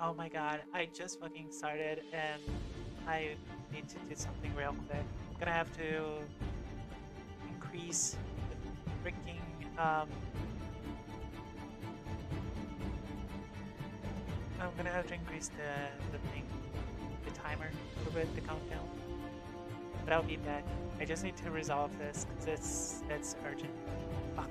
Oh my god, I just fucking started and I need to do something real quick. I'm gonna have to increase the freaking I'm gonna have to increase the thing, the timer a little bit, the countdown. But I'll be back. I just need to resolve this because it's urgent. Fuck.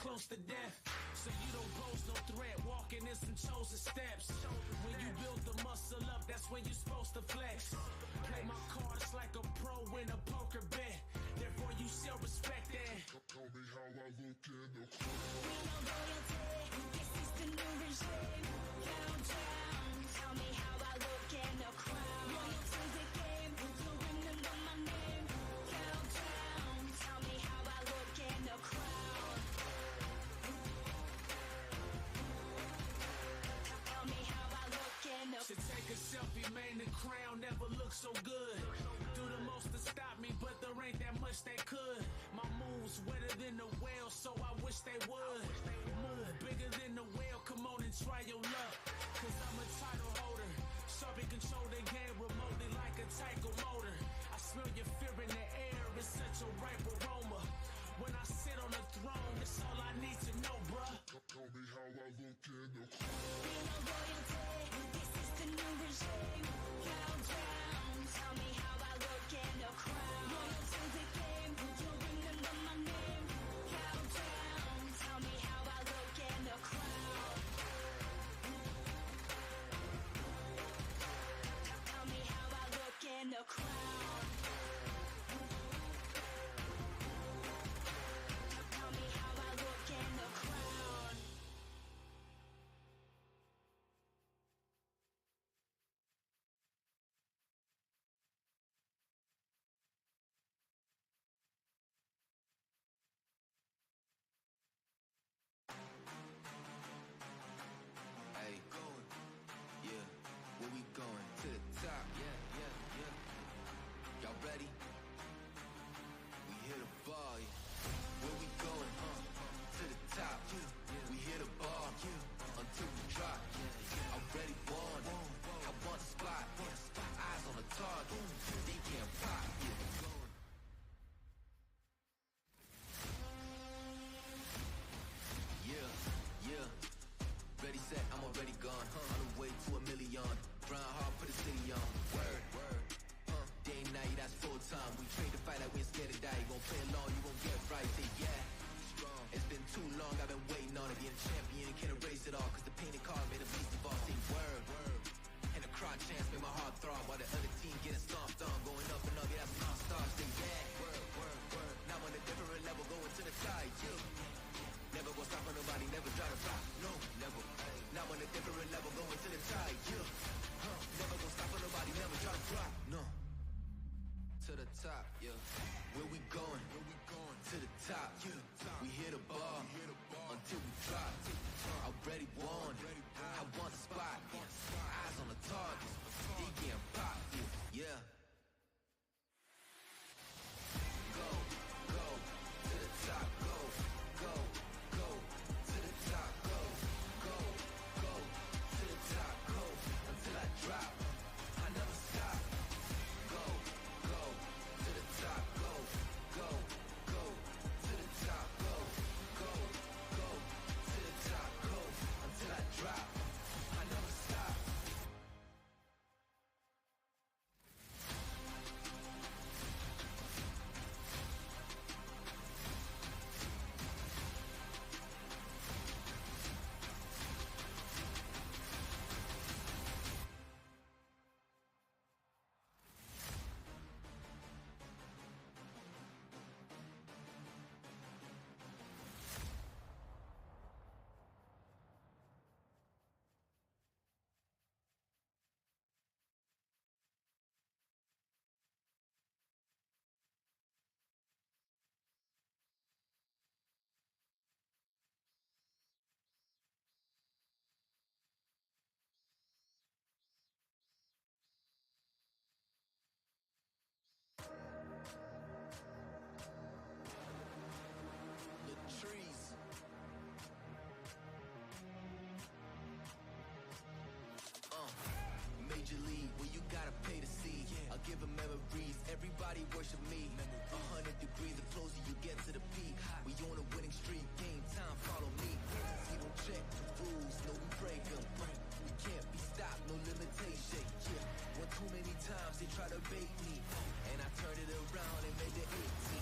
close to death. So you don't pose no threat, walking in some chosen steps. When you build the muscle up, that's when you're supposed to flex. Play my cards like a pro in a poker bet. Therefore you shall respect that. Tell me how I look in the We know royalty, this is the new regime. Countdown, tell me how I look in the crown. Loyal to the game, you'll remember my name. Countdown, tell me how I look in the crown. Tell me how I look in the Should take a selfie, man, the crown never looked so good. Do the most to stop me, but there ain't that much they could. My moves wetter than the whale, so I wish they would. Move bigger than the whale, come on and try your luck. Cause I'm a title holder, sharp and control the game remotely like a Tyco motor. I smell your fear in the air, it's such a ripe aroma. When I sit on the throne, that's all I need to know, bruh. Tell me how I look in the We know royalty, this is the new regime. Countdown, tell me how I look in the crown. Loyal to the game, you'll remember my name. Countdown, tell me how I look in the crown. Tell me how I look in the crown. Tell me how I look in the crown. Hey, going, yeah, where we going? To the top, yeah. Y'all ready? We hit a bar, yeah. Where we going? To the top, we hit a bar, until we drop. Already won, I want the spot. Eyes on the target, they can't pop. Yeah. Ready, set, I'm already gone. On the way to a million. Grind hard, put the city on. Word. Day and night, that's full time. We train to fight like we ain't scared to die. You gon' play along, you gon' get right. Say yeah. Strong. It's been too long, I've been waiting on it. Being a champion, can't erase it all. Cause the painted card made a beast of all. Say word. And the crowd chants made my heart throb. While the other team getting stomped on. Going up and up, yeah, that's my star. Say yeah. Word. Now on a different level, going to the side. Never gonna stop for nobody, never try to stop. No, never. Now on a different level, going to the side. Never gonna stop for nobody, never try to drop. No. To the top, yeah. Where we going? To the top, we hit a bar until we drop. Already won, I want the spot. Eyes on the target, they getting pop. Yeah. Go to the top. Go to the top. Go to the top. Go until I drop. I never stop. Go to the top. Go to the top. Go to the top. Go until I drop. I never stop. Major league, where you gotta pay to see. I'll give them memories, everybody worship me. 100 degrees, the closer you get to the peak. We on a winning streak, game time, follow me. We don't check the rules, no we break them. We can't be stopped, no limitation. Yeah, one too many times they try to bait me, and I turned it around and made it 18.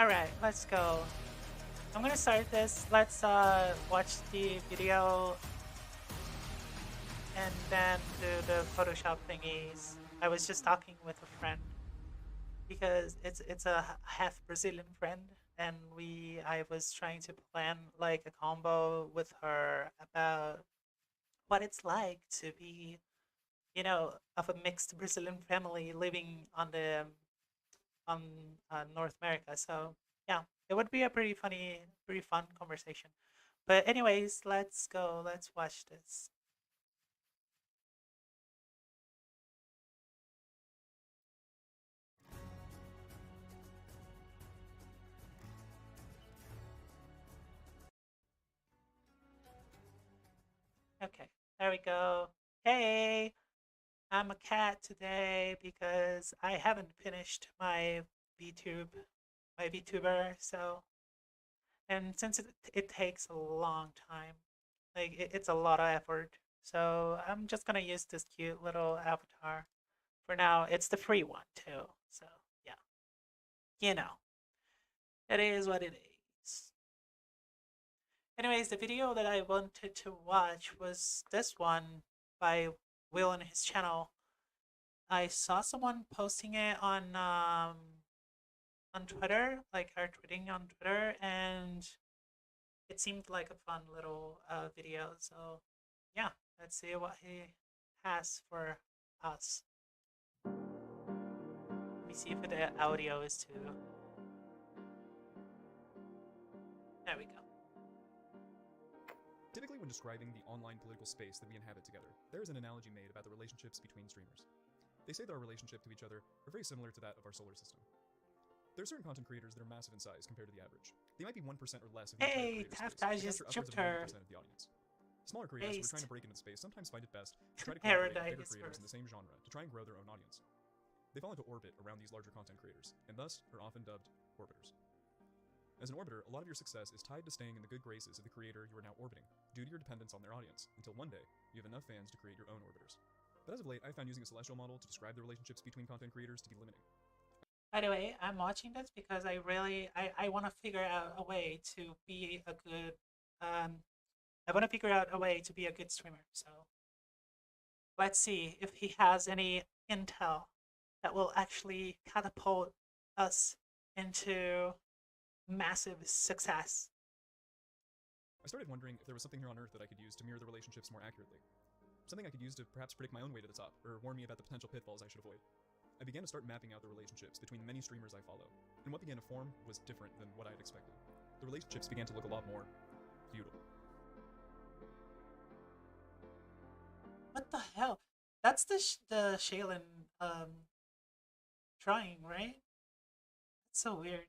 Alright, let's go. I'm gonna start this. Let's watch the video and then do the Photoshop thingies. I was just talking with a friend because it's a half Brazilian friend, and I was trying to plan like a combo with her about what it's like to be, of a mixed Brazilian family living on North America. So yeah, it would be a pretty fun conversation. But anyways, let's go. Let's watch this. Okay, there we go. Hey, I'm a cat today because I haven't finished my VTube, my VTuber. So, and since it takes a long time, like it's a lot of effort. So I'm just gonna use this cute little avatar for now. It's the free one too. So yeah, you know, it is what it is. Anyways, the video that I wanted to watch was this one by Will on his channel. I saw someone posting it on Twitter, like her tweeting on Twitter, and it seemed like a fun little video. So yeah, let's see what he has for us. Let me see if the audio is too. There we go. Typically, when describing the online political space that we inhabit together, there is an analogy made about the relationships between streamers. They say that our relationship to each other are very similar to that of our solar system. There are certain content creators that are massive in size compared to the average. They might be 1% or less of the entire creator space, Tafta but just capture upwards of chipped her 90% of the audience. Smaller creators who are trying to break into the space sometimes find it best to try to collaborate with bigger creators in the same genre to try and grow their own audience. They fall into orbit around these larger content creators, and thus are often dubbed orbiters. As an orbiter, a lot of your success is tied to staying in the good graces of the creator you are now orbiting, due to your dependence on their audience, until one day, you have enough fans to create your own orbiters. But as of late, I found using a celestial model to describe the relationships between content creators to be limiting. By the way, I'm watching this because I want to figure out a way to be a good I want to figure out a way to be a good streamer. So let's see if he has any intel that will actually catapult us into massive success. I started wondering if there was something here on Earth that I could use to mirror the relationships more accurately. Something I could use to perhaps predict my own way to the top, or warn me about the potential pitfalls I should avoid. I began to start mapping out the relationships between the many streamers I follow, and what began to form was different than what I had expected. The relationships began to look a lot more feudal. What the hell? That's the Shaylin drawing, right? It's so weird.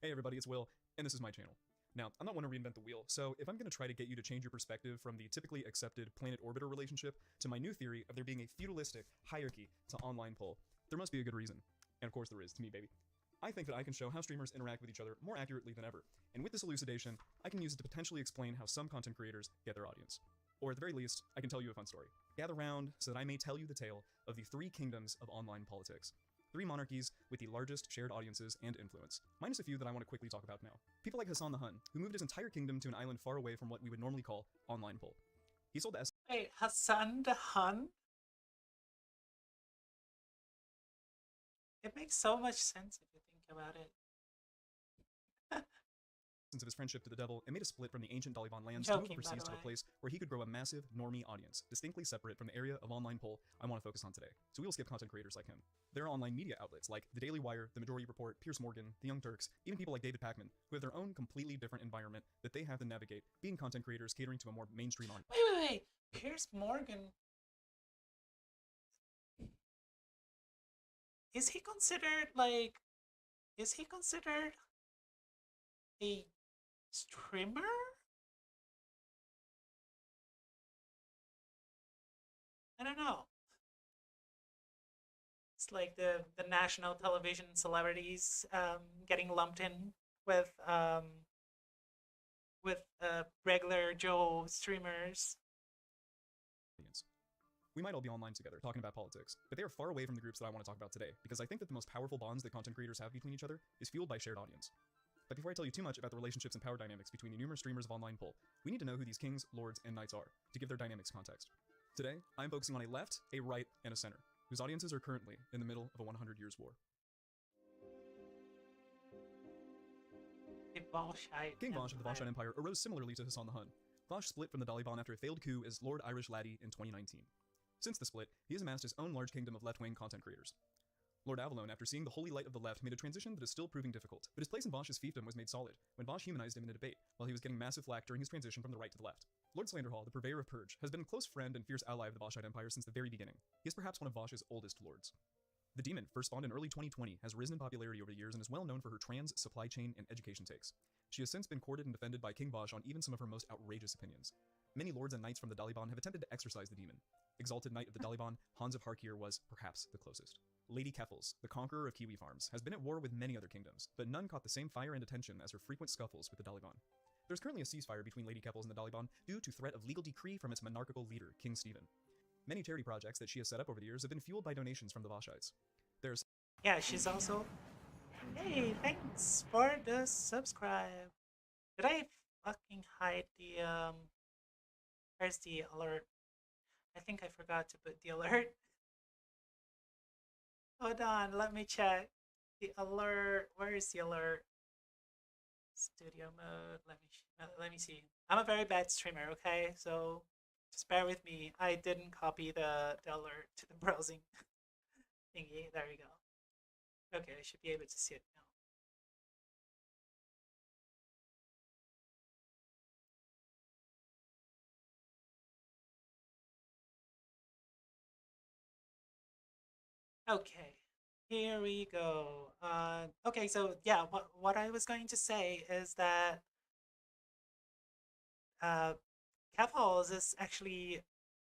Hey everybody, it's Will, and this is my channel. Now, I'm not one to reinvent the wheel, so if I'm going to try to get you to change your perspective from the typically accepted planet-orbiter relationship to my new theory of there being a feudalistic hierarchy to online pull, there must be a good reason. And of course there is, to me, baby. I think that I can show how streamers interact with each other more accurately than ever, and with this elucidation, I can use it to potentially explain how some content creators get their audience. Or at the very least, I can tell you a fun story. Gather round so that I may tell you the tale of the three kingdoms of online politics. Three monarchies with the largest shared audiences and influence, minus a few that I want to quickly talk about now. People like Hassan the Hun, who moved his entire kingdom to an island far away from what we would normally call online pull. He sold the Wait, Hassan the Hun? It makes so much sense if you think about it. of his friendship to the devil and made a split from the ancient Daliban lands to move Joking, by overseas the to a way. place where he could grow a massive normie audience, distinctly separate from the area of online pull I want to focus on today. So we will skip content creators like him. There are online media outlets like The Daily Wire, The Majority Report, Piers Morgan, The Young Turks, even people like David Pakman, who have their own completely different environment that they have to navigate, being content creators catering to a more mainstream audience. Wait. Piers Morgan. Is he considered a streamer? I don't know. It's like the national television celebrities getting lumped in with with regular Joe streamers. We might all be online together talking about politics, but they are far away from the groups that I want to talk about today, because I think that the most powerful bonds that content creators have between each other is fueled by shared audience. But before I tell you too much about the relationships and power dynamics between the numerous streamers of online pull, we need to know who these kings, lords, and knights are, to give their dynamics context. Today, I'm focusing on a left, a right, and a center, whose audiences are currently in the middle of a 100 years war. The Volshite King Vosh of the Volshite Empire arose similarly to Hassan the Hun. Vosh split from the Daliban after a failed coup as Lord Irish Laddie in 2019. Since the split, he has amassed his own large kingdom of left-wing content creators. Lord Avalon, after seeing the holy light of the left, made a transition that is still proving difficult, but his place in Vosh's fiefdom was made solid when Vosh humanized him in a debate, while he was getting massive flack during his transition from the right to the left. Lord Slanderhall, the purveyor of Purge, has been a close friend and fierce ally of the Voshite Empire since the very beginning. He is perhaps one of Vosh's oldest lords. The demon, first spawned in early 2020, has risen in popularity over the years and is well known for her trans, supply chain, and education takes. She has since been courted and defended by King Vosh on even some of her most outrageous opinions. Many lords and knights from the Daliban have attempted to exorcise the demon. Exalted Knight of the Daliban, Hans of Harkir was perhaps the closest. Lady Keffels, the conqueror of Kiwi farms, has been at war with many other kingdoms, but none caught the same fire and attention as her frequent scuffles with the Daliban. There's currently a ceasefire between Lady Keffels and the Daliban due to threat of legal decree from its monarchical leader, King Stephen. Many charity projects that she has set up over the years have been fueled by donations from the Voshites. There's Yeah, she's also. Hey, thanks for the subscribe. Did I fucking hide the Where's the alert? I think I forgot to put the alert. Hold on, let me check. The alert. Where is the alert? Studio mode. Let me see. I'm a very bad streamer, okay? So just bear with me. I didn't copy the alert to the browsing thingy. There we go. Okay, I should be able to see it now. Okay, here we go. Okay, so yeah, what I was going to say is that Kevhalls is actually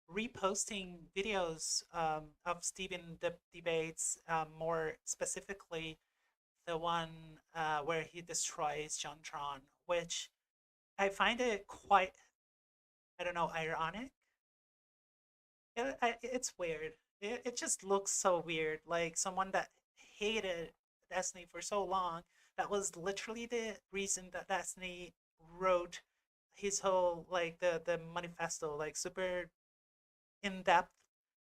reposting videos of Stephen debates, more specifically the one where he destroys Jontron, which I find it quite, I don't know, ironic. It's weird. It just looks so weird. Like someone that hated Destiny for so long, that was literally the reason that Destiny wrote his whole, like, the manifesto, like super in-depth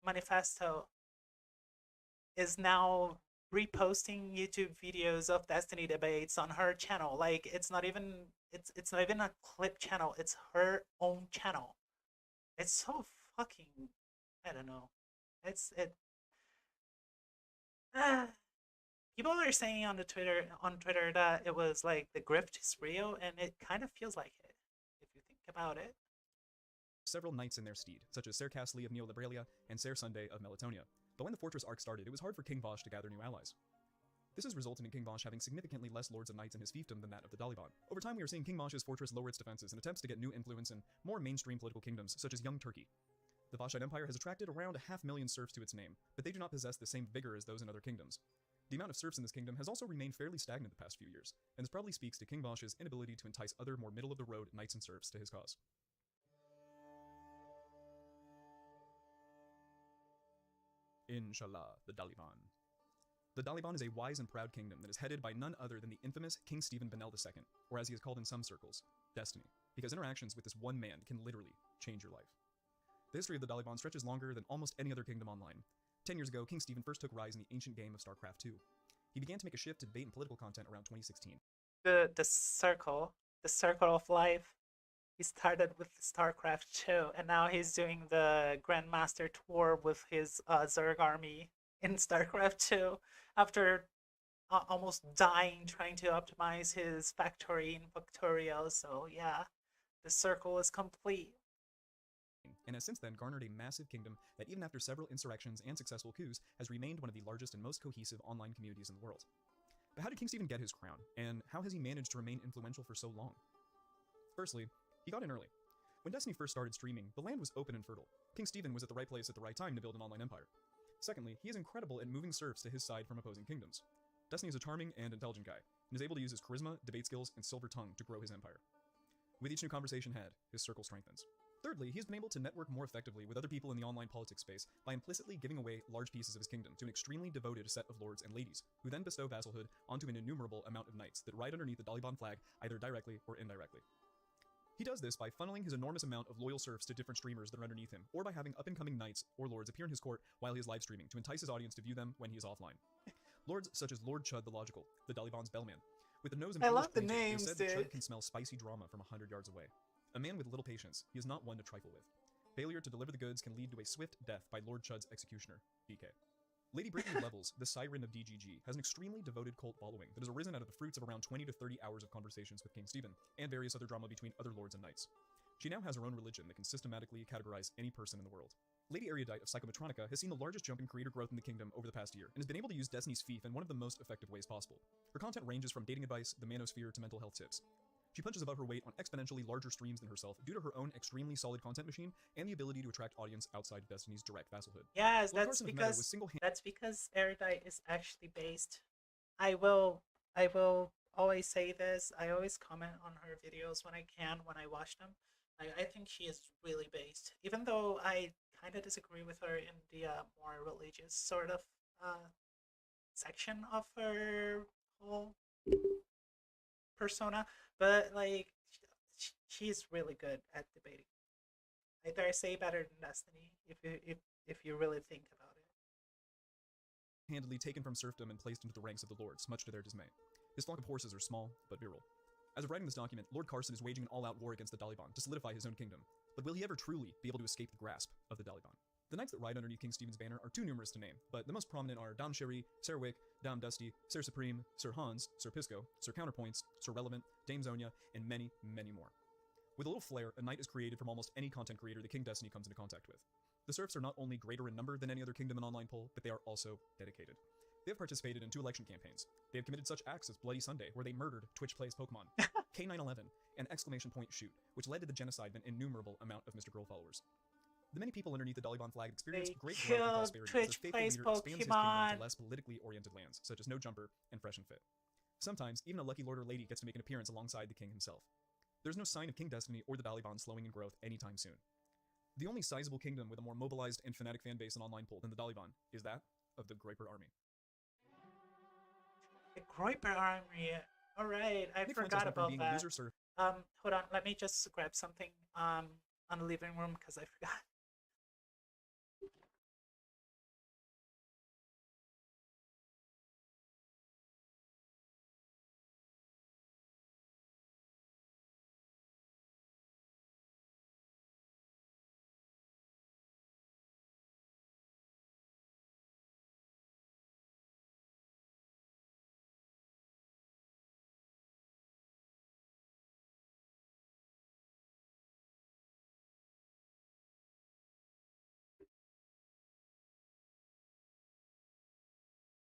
manifesto, is now reposting YouTube videos of Destiny debates on her channel. Like it's not even a clip channel, it's her own channel. It's so fucking, I don't know. It's it. People are saying on Twitter that it was like the grift is real, and it kind of feels like it if you think about it. several knights in their steed, such as Ser Castley of Neolibralia and Ser Sunday of Melatonia. But when the fortress arc started, it was hard for King Vosh to gather new allies. This has resulted in King Vosh having significantly less lords and knights in his fiefdom than that of the Daliban. Over time, we are seeing King Vosh's fortress lower its defenses in attempts to get new influence in more mainstream political kingdoms, such as Young Turkey. The Voshite Empire has attracted around 500,000 serfs to its name, but they do not possess the same vigor as those in other kingdoms. The amount of serfs in this kingdom has also remained fairly stagnant the past few years, and this probably speaks to King Vosh's inability to entice other more middle-of-the-road knights and serfs to his cause. Inshallah, the Daliban. The Daliban is a wise and proud kingdom that is headed by none other than the infamous King Stephen Benel II, or as he is called in some circles, Destiny, because interactions with this one man can literally change your life. The history of the Daliban stretches longer than almost any other kingdom online. 10 years ago, King Stephen first took rise in the ancient game of StarCraft II. He began to make a shift to debate and political content around 2016. The circle of life. He started with StarCraft 2, and now he's doing the Grandmaster Tour with his Zerg army in StarCraft 2 after almost dying trying to optimize his factory in Factorio. So yeah, the circle is complete. And has since then garnered a massive kingdom that, even after several insurrections and successful coups, has remained one of the largest and most cohesive online communities in the world. But how did King Stephen get his crown, and how has he managed to remain influential for so long? Firstly, he got in early. When Destiny first started streaming, the land was open and fertile. King Stephen was at the right place at the right time to build an online empire. Secondly, he is incredible at moving serfs to his side from opposing kingdoms. Destiny is a charming and intelligent guy, and is able to use his charisma, debate skills, and silver tongue to grow his empire. With each new conversation had, his circle strengthens. Thirdly, he's been able to network more effectively with other people in the online politics space by implicitly giving away large pieces of his kingdom to an extremely devoted set of lords and ladies, who then bestow vassalhood onto an innumerable amount of knights that ride underneath the Taliban flag either directly or indirectly. He does this by funneling his enormous amount of loyal serfs to different streamers that are underneath him, or by having up-and-coming knights or lords appear in his court while he is live streaming to entice his audience to view them when he is offline. Lords such as Lord Chud the Logical, the Taliban's bellman. With a nose and I foolish love the pointer, it is names, said that dude. Chud can smell spicy drama from 100 yards away. A man with little patience, he is not one to trifle with. Failure to deliver the goods can lead to a swift death by Lord Chud's executioner, DK. Lady Brittany Levels, the siren of DGG, has an extremely devoted cult following that has arisen out of the fruits of around 20 to 30 hours of conversations with King Stephen, and various other drama between other lords and knights. She now has her own religion that can systematically categorize any person in the world. Lady Erudite of Psychometronica has seen the largest jump in creator growth in the kingdom over the past year, and has been able to use Destiny's fief in one of the most effective ways possible. Her content ranges from dating advice, the manosphere, to mental health tips. She punches above her weight on exponentially larger streams than herself due to her own extremely solid content machine and the ability to attract audience outside of Destiny's direct vassalhood. Yes, Lord that's Carson of Meta was because single-handed that's because Erudite is actually based. I will always say this. I always comment on her videos when I can, when I watch them. I think she is really based, even though I kind of disagree with her in the more religious sort of section of her whole persona. But like, she's really good at debating. I dare say better than Destiny, if you really think about it. handedly taken from serfdom and placed into the ranks of the lords, much to their dismay. His flock of horses are small, but virile. As of writing this document, Lord Carson is waging an all-out war against the Taliban to solidify his own kingdom. But will he ever truly be able to escape the grasp of the Taliban? The knights that ride underneath King Stephen's banner are too numerous to name, but the most prominent are Dame Cherie, Sir Wick, Dame Dusty, Sir Supreme, Sir Hans, Sir Pisco, Sir Counterpoints, Sir Relevant, Dame Zonia, and many, many more. With a little flair, a knight is created from almost any content creator that King Destiny comes into contact with. The serfs are not only greater in number than any other kingdom in online poll, but they are also dedicated. They have participated in 2 election campaigns. They have committed such acts as Bloody Sunday, where they murdered Twitch Plays Pokemon, K911, and exclamation point shoot, which led to the genocide of an innumerable amount of Mr. Girl followers. The many people underneath the Taliban flag experience They great growth and killed prosperity Twitch as their faithful Plays leader expands his kingdom Pokemon. to less politically oriented lands, such as No Jumper and Fresh and Fit. Sometimes, even a lucky lord or lady gets to make an appearance alongside the king himself. There's no sign of King Destiny or the Taliban slowing in growth anytime soon. The only sizable kingdom with a more mobilized and fanatic fan base in online poll than the Taliban is that of the Groiper army. The Groiper Army. Alright, I Nick Fuentes forgot went from about being a that. user serf Hold on, let me just grab something on the living room because I forgot.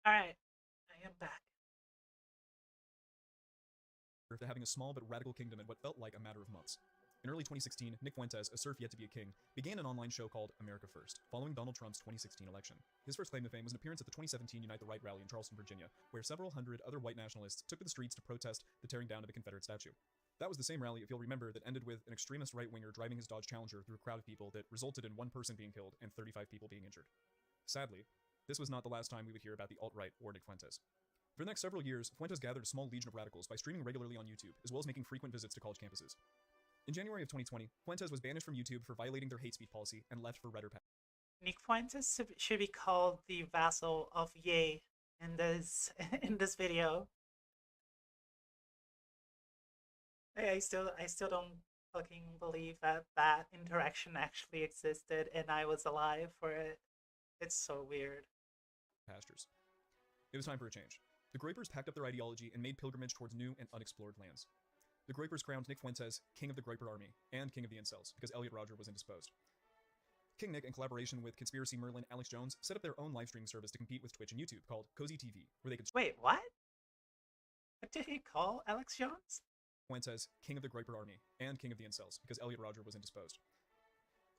Alright, I am back. to having a small but radical kingdom in what felt like a matter of months. In early 2016, Nick Fuentes, a serf yet to be a king, began an online show called America First, following Donald Trump's 2016 election. His first claim to fame was an appearance at the 2017 Unite the Right rally in Charleston, Virginia, where several hundred other white nationalists took to the streets to protest the tearing down of the Confederate statue. That was the same rally, if you'll remember, that ended with an extremist right-winger driving his Dodge Challenger through a crowd of people that resulted in 1 person being killed and 35 people being injured. Sadly, this was not the last time we would hear about the alt-right or Nick Fuentes. For the next several years, Fuentes gathered a small legion of radicals by streaming regularly on YouTube, as well as making frequent visits to college campuses. In January of 2020, Fuentes was banished from YouTube for violating their hate speech policy and left for redder path. Nick Fuentes should be called the vassal of Ye in this in this video. I still don't fucking believe that that interaction actually existed and I was alive for it. It's so weird. Pastures. It was time for a change. The Groypers packed up their ideology and made pilgrimage towards new and unexplored lands. The Groypers crowned Nick Fuentes King of the Groyper Army and King of the Incels because Elliot Rodger was indisposed. King Nick, in collaboration with Conspiracy Merlin Alex Jones, set up their own live streaming service to compete with Twitch and YouTube called Cozy TV, where they could Wait, what? What did he call Alex Jones? Fuentes King of the Groyper Army and King of the Incels because Elliot Rodger was indisposed.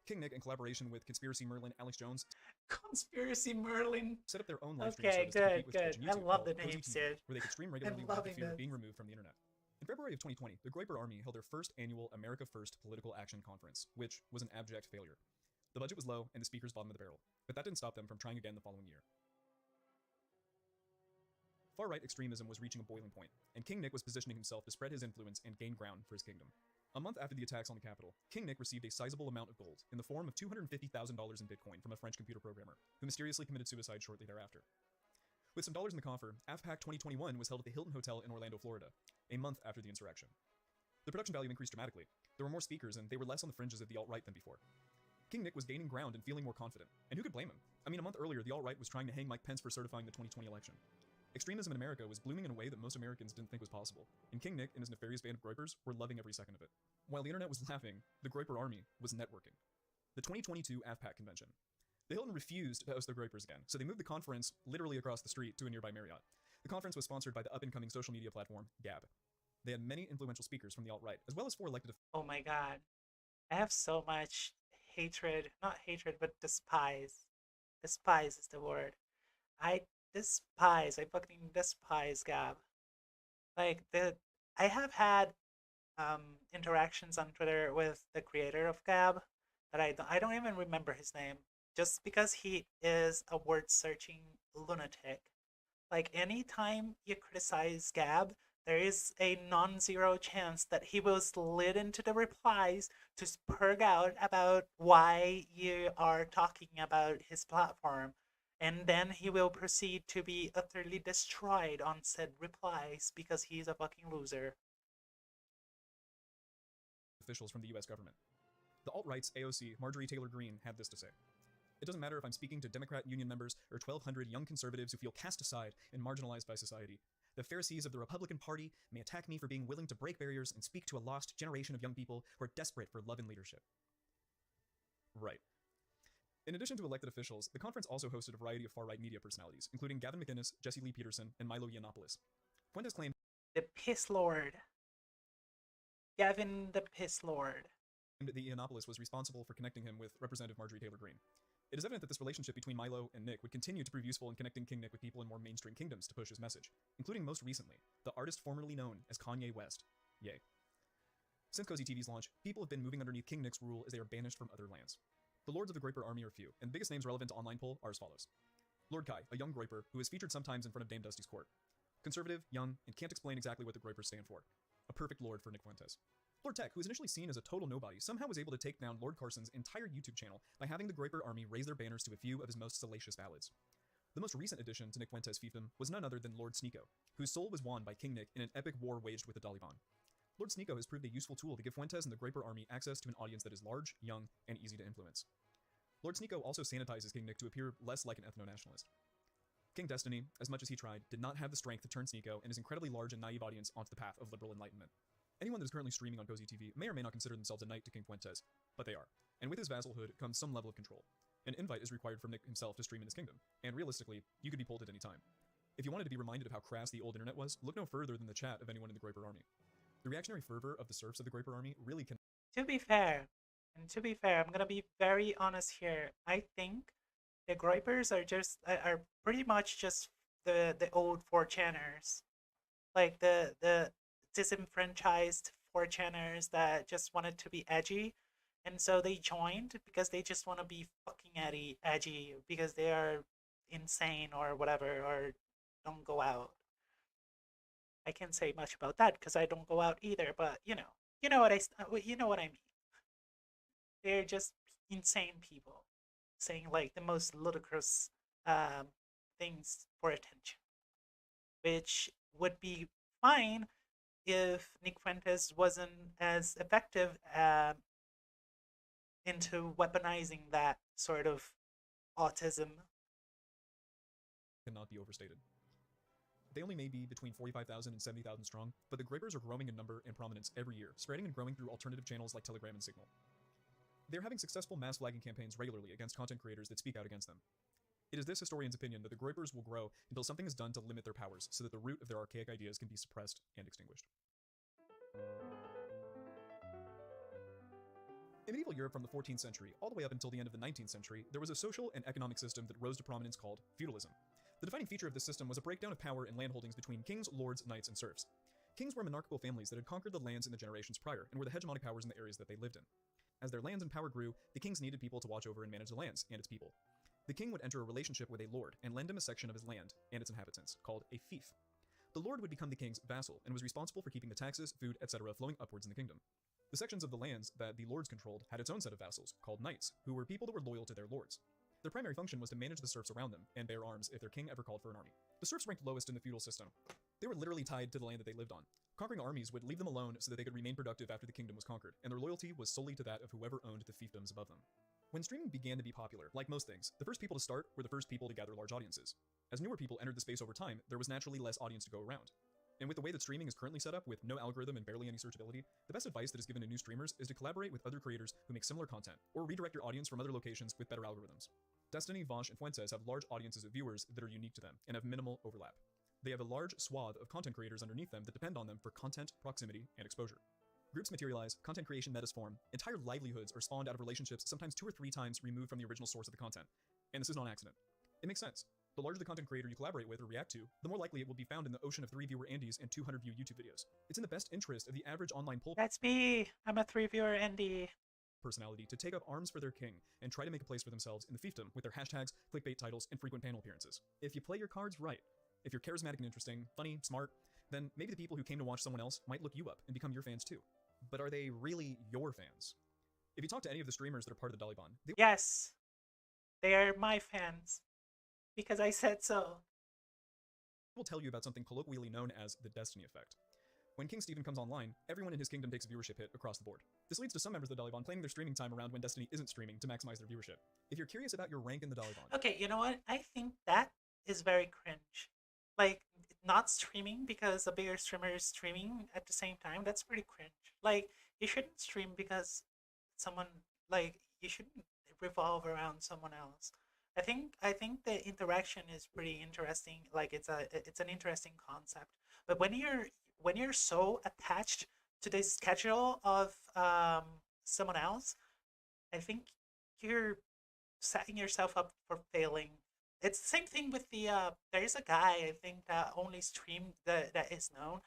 King Nick, in collaboration with Conspiracy Merlin Alex Jones, Conspiracy Merlin. set up their own live streaming Okay, service to compete with good, Twitch and good. I YouTube love called the Cozy names, TV, dude. where they could stream regularly I'm without the loving fear of this. being removed from the internet. In February of 2020, the Groyper Army held their first annual America First Political Action Conference, which was an abject failure. The budget was low and the speakers bottom of the barrel, but that didn't stop them from trying again the following year. Far-right extremism was reaching a boiling point, and King Nick was positioning himself to spread his influence and gain ground for his kingdom. A month after the attacks on the Capitol, King Nick received a sizable amount of gold in the form of $250,000 in Bitcoin from a French computer programmer, who mysteriously committed suicide shortly thereafter. With some dollars in the coffer, AFPAC 2021 was held at the Hilton Hotel in Orlando, Florida, a month after the insurrection. The production value increased dramatically. There were more speakers, and they were less on the fringes of the alt-right than before. King Nick was gaining ground and feeling more confident, and who could blame him? I mean, a month earlier, the alt-right was trying to hang Mike Pence for certifying the 2020 election. Extremism in America was blooming in a way that most Americans didn't think was possible, and King Nick and his nefarious band of Groypers were loving every second of it. While the internet was laughing, the Groyper Army was networking. The 2022 AFPAC convention. The Hilton refused to host the Groypers again, so they moved the conference literally across the street to a nearby Marriott. The conference was sponsored by the up-and-coming social media platform Gab. They had many influential speakers from the alt-right, as well as 4 elected Oh my god. I have so much hatred, not hatred, but despise. Despise is the word. I fucking despise Gab. Like, I have had interactions on Twitter with the creator of Gab that I don't even remember his name, just because he is a word searching lunatic. Like, anytime you criticize Gab, there is a non-zero chance that he will slid into the replies to spurg out about why you are talking about his platform, and then he will proceed to be utterly destroyed on said replies because he's a fucking loser. officials from the US government. The alt-right's AOC, Marjorie Taylor Greene, had this to say. It doesn't matter if I'm speaking to Democrat union members or 1,200 young conservatives who feel cast aside and marginalized by society. The Pharisees of the Republican Party may attack me for being willing to break barriers and speak to a lost generation of young people who are desperate for love and leadership. Right. In addition to elected officials, the conference also hosted a variety of far-right media personalities, including Gavin McInnes, Jesse Lee Peterson, and Milo Yiannopoulos. Fuentes claimed The Piss Lord. Gavin the Piss Lord. that Yiannopoulos was responsible for connecting him with Representative Marjorie Taylor Greene. It is evident that this relationship between Milo and Nick would continue to prove useful in connecting King Nick with people in more mainstream kingdoms to push his message, including most recently, the artist formerly known as Kanye West. Yay. Since Cozy TV's launch, people have been moving underneath King Nick's rule as they are banished from other lands. The lords of the Groyper Army are few, and the biggest names relevant to online poll are as follows. Lord Kai, a young Groyper who is featured sometimes in front of Dame Dusty's court. Conservative, young, and can't explain exactly what the Groypers stand for. A perfect lord for Nick Fuentes. Lord Tech, who was initially seen as a total nobody, somehow was able to take down Lord Carson's entire YouTube channel by having the Groyper Army raise their banners to a few of his most salacious ballads. The most recent addition to Nick Fuentes' fiefdom was none other than Lord Sneeko, whose soul was won by King Nick in an epic war waged with the Taliban. Lord Sneeko has proved a useful tool to give Fuentes and the Groyper Army access to an audience that is large, young, and easy to influence. Lord Sneeko also sanitizes King Nick to appear less like an ethno-nationalist. King Destiny, as much as he tried, did not have the strength to turn Sneeko and his incredibly large and naive audience onto the path of liberal enlightenment. Anyone that is currently streaming on Cozy TV may or may not consider themselves a knight to King Fuentes, but they are. And with his vassalhood comes some level of control. An invite is required from Nick himself to stream in his kingdom, and realistically, you could be pulled at any time. If you wanted to be reminded of how crass the old internet was, look no further than the chat of anyone in the Groyper Army. The reactionary fervor of the serfs of the Groyper Army really can. To be fair, I'm gonna be very honest here. I think the Groypers are pretty much just the old 4chaners, like the disenfranchised 4chaners that just wanted to be edgy, and so they joined because they just want to be fucking edgy because they are insane or whatever, or don't go out. I can't say much about that because I don't go out either, but you know what I mean. They're just insane people saying like the most ludicrous things for attention, which would be fine if Nick Fuentes wasn't as effective into weaponizing that sort of autism. Cannot be overstated. They only may be between 45,000 and 70,000 strong, but the Groypers are growing in number and prominence every year, spreading and growing through alternative channels like Telegram and Signal. They're having successful mass flagging campaigns regularly against content creators that speak out against them. It is this historian's opinion that the Groypers will grow until something is done to limit their powers, so that the root of their archaic ideas can be suppressed and extinguished. In medieval Europe from the 14th century all the way up until the end of the 19th century, there was a social and economic system that rose to prominence called feudalism. The defining feature of this system was a breakdown of power and landholdings between kings, lords, knights, and serfs. Kings were monarchical families that had conquered the lands in the generations prior and were the hegemonic powers in the areas that they lived in. As their lands and power grew, the kings needed people to watch over and manage the lands and its people. The king would enter a relationship with a lord and lend him a section of his land and its inhabitants, called a fief. The lord would become the king's vassal and was responsible for keeping the taxes, food, etc. flowing upwards in the kingdom. The sections of the lands that the lords controlled had its own set of vassals, called knights, who were people that were loyal to their lords. Their primary function was to manage the serfs around them and bear arms if their king ever called for an army. The serfs ranked lowest in the feudal system. They were literally tied to the land that they lived on. Conquering armies would leave them alone so that they could remain productive after the kingdom was conquered, and their loyalty was solely to that of whoever owned the fiefdoms above them. When streaming began to be popular, like most things, the first people to start were the first people to gather large audiences. As newer people entered the space over time, there was naturally less audience to go around. And with the way that streaming is currently set up, with no algorithm and barely any searchability, the best advice that is given to new streamers is to collaborate with other creators who make similar content, or redirect your audience from other locations with better algorithms. Destiny, Vosh, and Fuentes have large audiences of viewers that are unique to them, and have minimal overlap. They have a large swath of content creators underneath them that depend on them for content, proximity, and exposure. Groups materialize, content creation metas form, entire livelihoods are spawned out of relationships sometimes 2 or 3 times removed from the original source of the content. And this is not an accident. It makes sense. The larger the content creator you collaborate with or react to, the more likely it will be found in the ocean of 3 viewer Andes and 200 view YouTube videos. It's in the best interest of the average online poll That's me. I'm a 3-viewer indie. personality to take up arms for their king and try to make a place for themselves in the fiefdom with their hashtags, clickbait titles, and frequent panel appearances. If you play your cards right, if you're charismatic and interesting, funny, smart, then maybe the people who came to watch someone else might look you up and become your fans too. But are they really your fans? If you talk to any of the streamers that are part of the Dolly Bond, they Yes, they are my fans. Because I said so. will tell you about something colloquially known as the Destiny effect. When King Stephen comes online, everyone in his kingdom takes a viewership hit across the board. This leads to some members of the Dolly Bond planning their streaming time around when Destiny isn't streaming to maximize their viewership. If you're curious about your rank in the Dolly Bond, Okay, you know what? I think that is very cringe. Like, not streaming because a bigger streamer is streaming at the same time, that's pretty cringe. Like, you shouldn't stream because someone, like, you shouldn't revolve around someone else. I think the interaction is pretty interesting. Like, it's an interesting concept. But when you're so attached to the schedule of someone else, I think you're setting yourself up for failing. It's the same thing with the there is a guy I think that only stream that is known.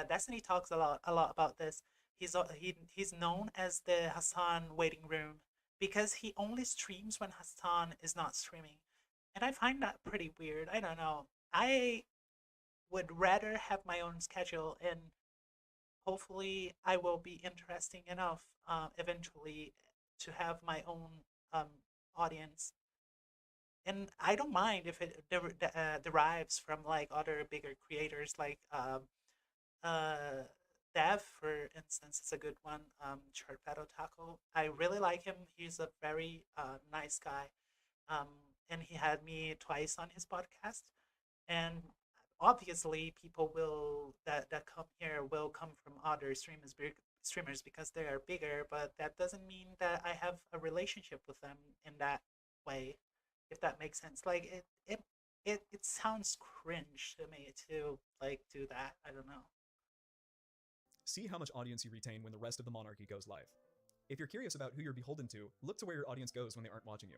Destiny talks a lot about this. He's known as the Hassan waiting room because he only streams when Hassan is not streaming, and I find that pretty weird. I don't know. I would rather have my own schedule, and hopefully I will be interesting enough eventually to have my own audience. And I don't mind if it derives from like other bigger creators, like Dev, for instance, is a good one. Chartpato Taco. I really like him. He's a very nice guy, um, and he had me twice on his podcast. And obviously, people will that come here will come from other streamers because they are bigger. But that doesn't mean that I have a relationship with them in that way, if that makes sense. Like it sounds cringe to me to like do that. I don't know. see how much audience you retain when the rest of the monarchy goes live. If you're curious about who you're beholden to, look to where your audience goes when they aren't watching you.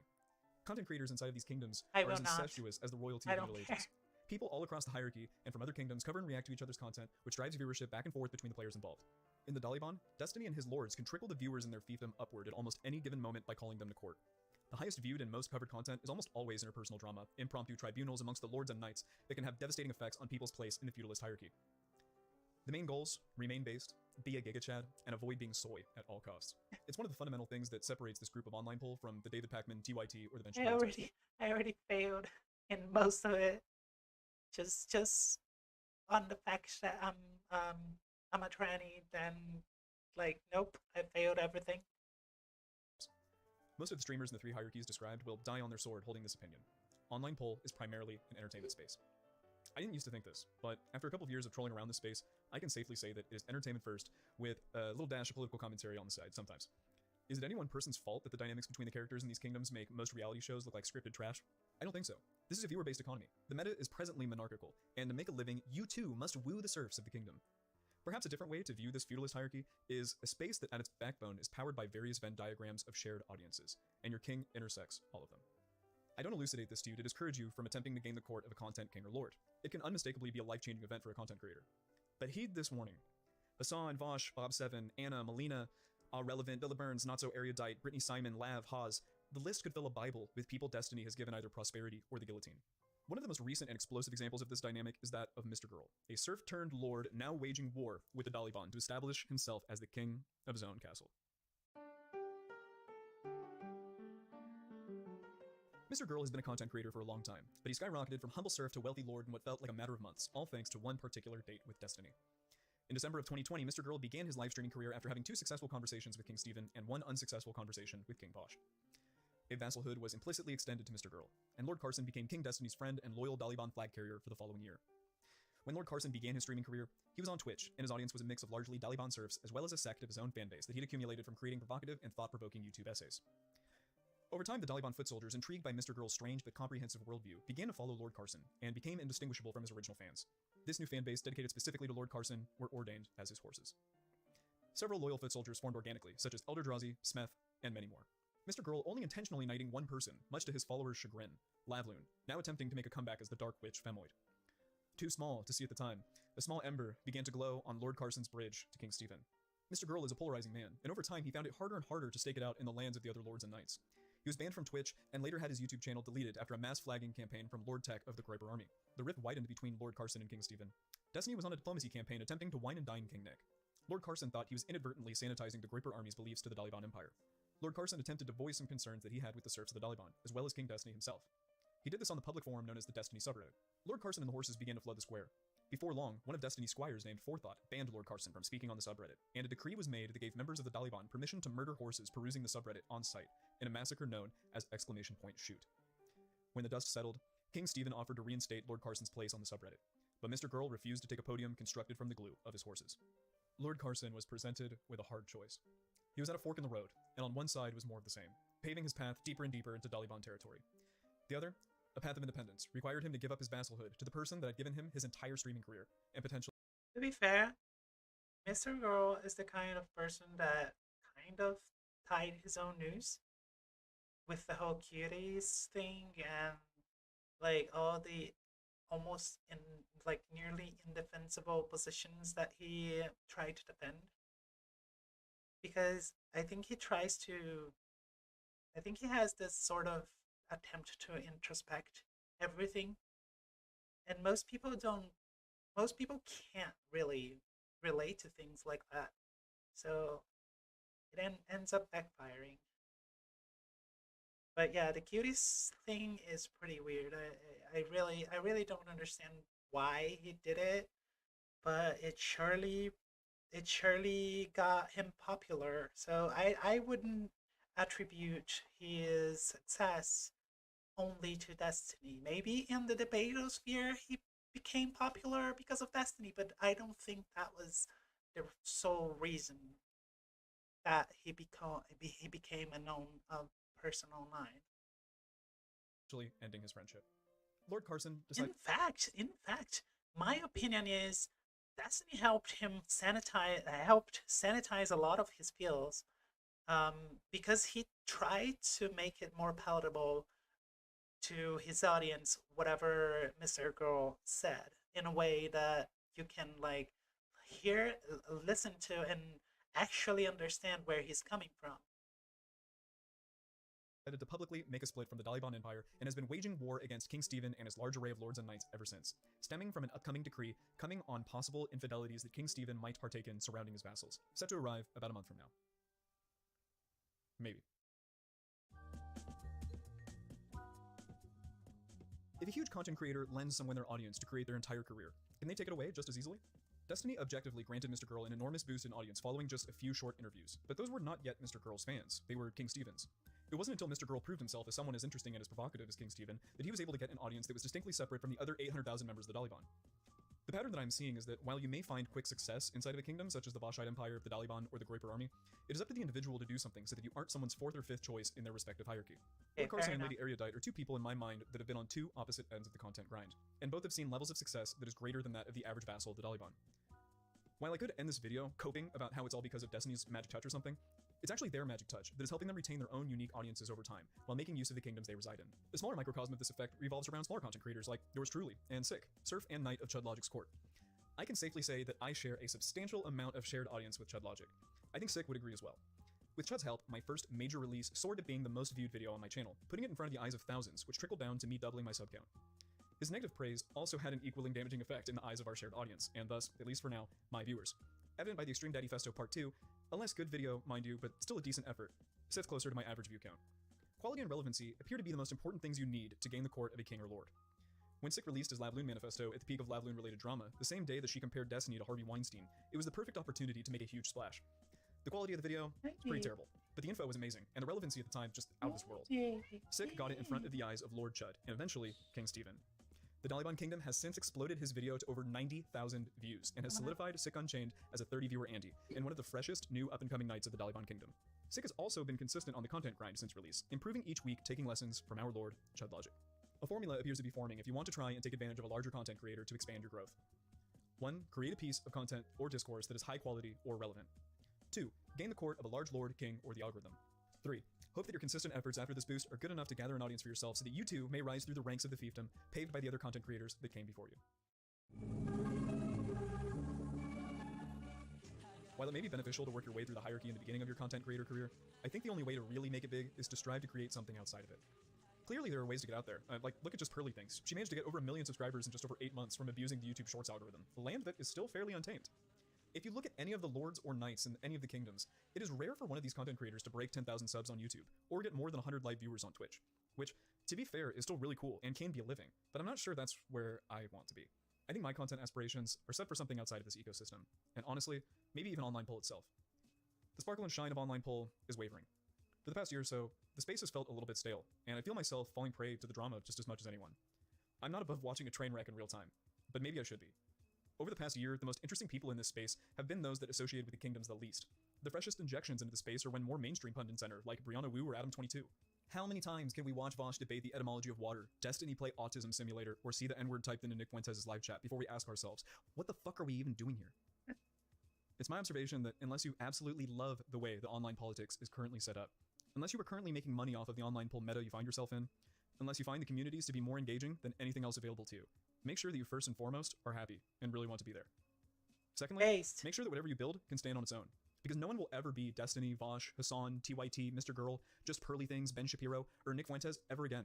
Content creators inside of these kingdoms I are will as not. incestuous as the royalty I of the don't Middle care. Ages. People all across the hierarchy and from other kingdoms cover and react to each other's content, which drives viewership back and forth between the players involved. In the Dolly Bond, Destiny and his lords can trickle the viewers in their fiefdom upward at almost any given moment by calling them to court. The highest viewed and most covered content is almost always interpersonal drama, impromptu tribunals amongst the lords and knights that can have devastating effects on people's place in the feudalist hierarchy. The main goals: remain based, be a Giga Chad, and avoid being soy at all costs. It's one of the fundamental things that separates this group of online poll from the David Pacman, TYT, or the Venture Brothers. I already failed in most of it. Just on the fact that I'm a tranny, then like nope, I failed everything. Most of the streamers in the 3 hierarchies described will die on their sword holding this opinion. Online poll is primarily an entertainment space. I didn't used to think this, but after a couple of years of trolling around this space, I can safely say that it is entertainment first, with a little dash of political commentary on the side sometimes. Is it any one person's fault that the dynamics between the characters in these kingdoms make most reality shows look like scripted trash? I don't think so. This is a viewer-based economy. The meta is presently monarchical, and to make a living, you too must woo the serfs of the kingdom. Perhaps a different way to view this feudalist hierarchy is a space that at its backbone is powered by various Venn diagrams of shared audiences, and your king intersects all of them. I don't elucidate this to you to discourage you from attempting to gain the court of a content king or lord. It can unmistakably be a life-changing event for a content creator. But heed this warning. Hassan, Vosh, Bob7, Anna, Melina, Relevant, Villa Burns, Not So Erudite, Brittany Simon, Lav, Hawes. The list could fill a Bible with people Destiny has given either prosperity or the guillotine. One of the most recent and explosive examples of this dynamic is that of Mr. Girl, a serf-turned-lord now waging war with the Daliban to establish himself as the king of his own castle. Mr. Girl has been a content creator for a long time, but he skyrocketed from humble serf to wealthy lord in what felt like a matter of months, all thanks to one particular date with Destiny. In December of 2020, Mr. Girl began his live streaming career after having 2 successful conversations with King Stephen and 1 unsuccessful conversation with King Posh. A vassalhood was implicitly extended to Mr. Girl, and Lord Carson became King Destiny's friend and loyal Daliban flag carrier for the following year. When Lord Carson began his streaming career, he was on Twitch, and his audience was a mix of largely Daliban serfs as well as a sect of his own fanbase that he'd accumulated from creating provocative and thought-provoking YouTube essays. Over time, the Daliban foot soldiers, intrigued by Mr. Girl's strange but comprehensive worldview, began to follow Lord Carson, and became indistinguishable from his original fans. This new fanbase, dedicated specifically to Lord Carson, were ordained as his horses. Several loyal foot soldiers formed organically, such as Elder Drazi, Smeth, and many more. Mr. Girl only intentionally knighting one person, much to his followers' chagrin, Lavloon, now attempting to make a comeback as the Dark Witch Femoid. Too small to see at the time, a small ember began to glow on Lord Carson's bridge to King Stephen. Mr. Girl is a polarizing man, and over time he found it harder and harder to stake it out in the lands of the other lords and knights. He was banned from Twitch, and later had his YouTube channel deleted after a mass flagging campaign from Lord Tech of the Groiper Army. The rift widened between Lord Carson and King Stephen. Destiny was on a diplomacy campaign attempting to wine and dine King Nick. Lord Carson thought he was inadvertently sanitizing the Groiper Army's beliefs to the Daliban Empire. Lord Carson attempted to voice some concerns that he had with the serfs of the Daliban, as well as King Destiny himself. He did this on the public forum known as the Destiny subreddit. Lord Carson and the horses began to flood the square. Before long, one of Destiny's squires named Forethought banned Lord Carson from speaking on the subreddit, and a decree was made that gave members of the Daliban permission to murder horses perusing the subreddit on site in a massacre known as !shoot. When the dust settled, King Stephen offered to reinstate Lord Carson's place on the subreddit, but Mr. Girl refused to take a podium constructed from the glue of his horses. Lord Carson was presented with a hard choice. He was at a fork in the road, and on one side was more of the same, paving his path deeper and deeper into Daliban territory. The other, a path of independence, required him to give up his vassalhood to the person that had given him his entire streaming career, and potentially. To be fair, Mr. Girl is the kind of person that kind of tied his own news with the whole cuties thing and like all the almost in like nearly indefensible positions that he tried to defend. Because I think he has this sort of attempt to introspect everything, and most people can't really relate to things like that, so it ends up backfiring. But yeah, the cuties thing is pretty weird. I really don't understand why he did it, but it surely got him popular. So I wouldn't attribute his success only to Destiny. Maybe in the debatosphere he became popular because of Destiny, but I don't think that was the sole reason that he became a known person online. Actually ending his friendship. Lord Carson decided. In fact, my opinion is Destiny helped sanitize a lot of his feels, because he tried to make it more palatable to his audience, whatever Mr. Girl said, in a way that you can like hear, listen to, and actually understand where he's coming from. To publicly make a split from the Daliban Empire and has been waging war against King Stephen and his large array of lords and knights ever since, stemming from an upcoming decree coming on possible infidelities that King Stephen might partake in surrounding his vassals, set to arrive about a month from now. Maybe. If a huge content creator lends someone their audience to create their entire career, can they take it away just as easily? Destiny objectively granted Mr. Girl an enormous boost in audience following just a few short interviews, but those were not yet Mr. Girl's fans, they were King Stephen's. It wasn't until Mr. Girl proved himself as someone as interesting and as provocative as King Stephen that he was able to get an audience that was distinctly separate from the other 800,000 members of the Daliban. The pattern that I'm seeing is that while you may find quick success inside of a kingdom, such as the Vashite Empire, the Daliban, or the Groiper Army, it is up to the individual to do something so that you aren't someone's 4th or 5th choice in their respective hierarchy. Okay, Lord Carson and Lady Erudite are 2 people in my mind that have been on 2 opposite ends of the content grind, and both have seen levels of success that is greater than that of the average vassal of the Daliban. While I could end this video coping about how it's all because of Destiny's magic touch or something, it's actually their magic touch that is helping them retain their own unique audiences over time, while making use of the kingdoms they reside in. The smaller microcosm of this effect revolves around smaller content creators like yours truly, and Sick, Serf and Knight of Chud Logic's court. I can safely say that I share a substantial amount of shared audience with Chud Logic. I think Sick would agree as well. With Chud's help, my first major release soared to being the most viewed video on my channel, putting it in front of the eyes of thousands, which trickled down to me doubling my sub count. His negative praise also had an equaling damaging effect in the eyes of our shared audience, and thus, at least for now, my viewers. Evident by the Extreme Daddy Festo Part 2, a less good video, mind you, but still a decent effort, sits closer to my average view count. Quality and relevancy appear to be the most important things you need to gain the court of a king or lord. When Sick released his Lavloon manifesto at the peak of Lavloon-related drama, the same day that she compared Destiny to Harvey Weinstein, it was the perfect opportunity to make a huge splash. The quality of the video is pretty terrible, but the info was amazing, and the relevancy at the time just out of this world. Sick got it in front of the eyes of Lord Chud, and eventually, King Stephen. The Daliban Kingdom has since exploded his video to over 90,000 views, and has solidified Sick Unchained as a 30-viewer Andy, and one of the freshest, new up-and-coming knights of the Daliban Kingdom. Sick has also been consistent on the content grind since release, improving each week, taking lessons from our lord, Chud Logic. A formula appears to be forming if you want to try and take advantage of a larger content creator to expand your growth. 1. Create a piece of content or discourse that is high quality or relevant. 2. Gain the court of a large lord, king, or the algorithm. 3. Hope that your consistent efforts after this boost are good enough to gather an audience for yourself so that you too may rise through the ranks of the fiefdom, paved by the other content creators that came before you. While it may be beneficial to work your way through the hierarchy in the beginning of your content creator career, I think the only way to really make it big is to strive to create something outside of it. Clearly there are ways to get out there. Like, look at just Pearly Things. She managed to get over 1 million subscribers in just over 8 months from abusing the YouTube Shorts algorithm, a land that is still fairly untamed. If you look at any of the lords or knights in any of the kingdoms, it is rare for one of these content creators to break 10,000 subs on YouTube, or get more than 100 live viewers on Twitch, which, to be fair, is still really cool and can be a living, but I'm not sure that's where I want to be. I think my content aspirations are set for something outside of this ecosystem, and honestly, maybe even online poll itself. The sparkle and shine of online poll is wavering. For the past year or so, the space has felt a little bit stale, and I feel myself falling prey to the drama just as much as anyone. I'm not above watching a train wreck in real time, but maybe I should be. Over the past year, the most interesting people in this space have been those that associated with the kingdoms the least. The freshest injections into the space are when more mainstream pundits enter, like Brianna Wu or Adam22. How many times can we watch Vosh debate the etymology of water, Destiny play Autism Simulator, or see the N-word typed into Nick Fuentes' live chat before we ask ourselves, what the fuck are we even doing here? It's my observation that unless you absolutely love the way the online politics is currently set up, unless you are currently making money off of the online poll meta you find yourself in, unless you find the communities to be more engaging than anything else available to you, make sure that you first and foremost are happy and really want to be there. Secondly, make sure that whatever you build can stand on its own, because no one will ever be Destiny, Vosh, Hassan, TYT, Mr. Girl, Just Pearly Things, Ben Shapiro, or Nick Fuentes ever again.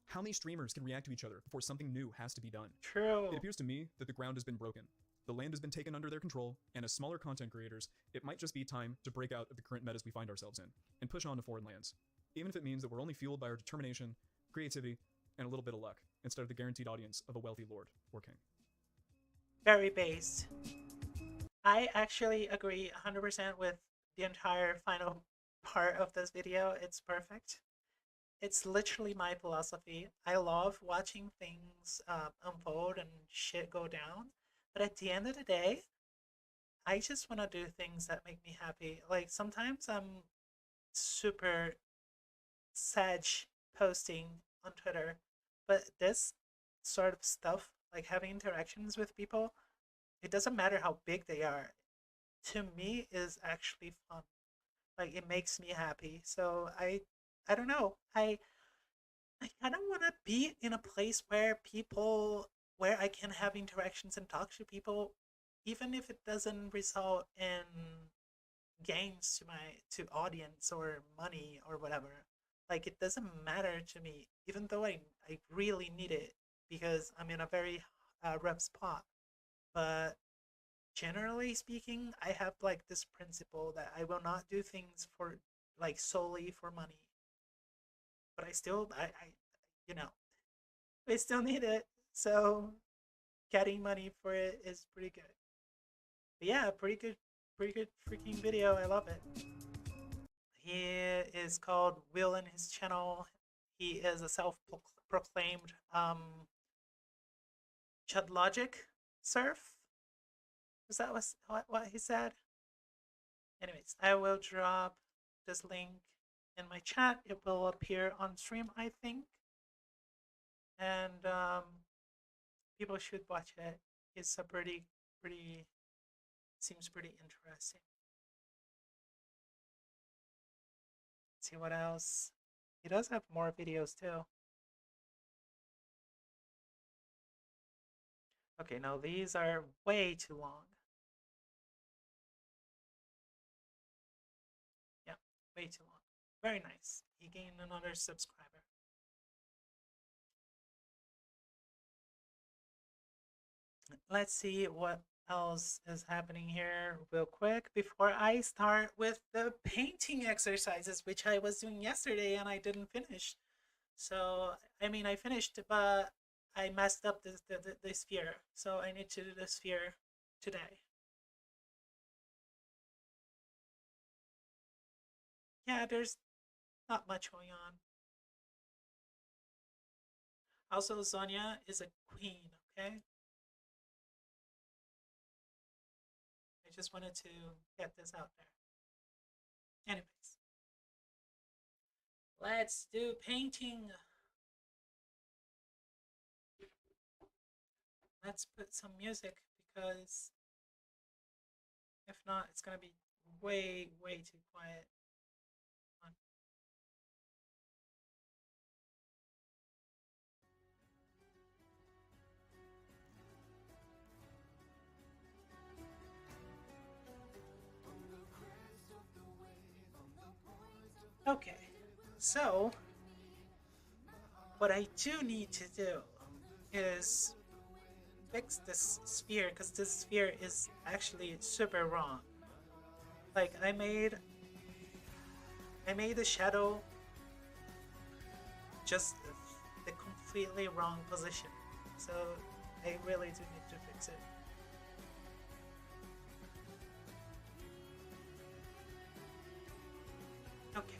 How many streamers can react to each other before something new has to be done? True. It appears to me that the ground has been broken. The land has been taken under their control, and as smaller content creators, it might just be time to break out of the current metas we find ourselves in, and push on to foreign lands. Even if it means that we're only fueled by our determination, creativity, and a little bit of luck, instead of the guaranteed audience of a wealthy lord or king. Very based. I actually agree 100% with the entire final part of this video. It's perfect. It's literally my philosophy. I love watching things unfold and shit go down. But at the end of the day, I just want to do things that make me happy. Like, sometimes I'm super sad posting on Twitter. But this sort of stuff, like having interactions with people, it doesn't matter how big they are. To me, is actually fun. Like, it makes me happy. So I don't know. I kind of want to be in a place where I can have interactions and talk to people, even if it doesn't result in gains to audience or money or whatever. Like, it doesn't matter to me, even though I really need it because I'm in a very rough spot. But generally speaking, I have like this principle that I will not do things for like solely for money. But I still I still need it. So getting money for it is pretty good. But yeah, pretty good freaking video. I love it. He is called Will in his channel. He is a self-proclaimed Chud Logic surf. Was that what he said? Anyways, I will drop this link in my chat. It will appear on stream, I think. And people should watch it. It's a seems pretty interesting. Let's see what else. He does have more videos too. Okay, now these are way too long. Yeah, way too long. Very nice. He gained another subscriber. Let's see what else is happening here real quick before I start with the painting exercises, which I was doing yesterday and I didn't finish. So, I mean, I finished, but I messed up the sphere. So I need to do the sphere today. Yeah, there's not much going on. Also, Sonia is a queen, okay? I just wanted to get this out there. Anyways, let's do painting. Let's put some music because if not, it's gonna be way, way too quiet. Okay, so what I do need to do is fix this sphere because this sphere is actually super wrong. Like I made the shadow just the completely wrong position. So I really do need to fix it. Okay.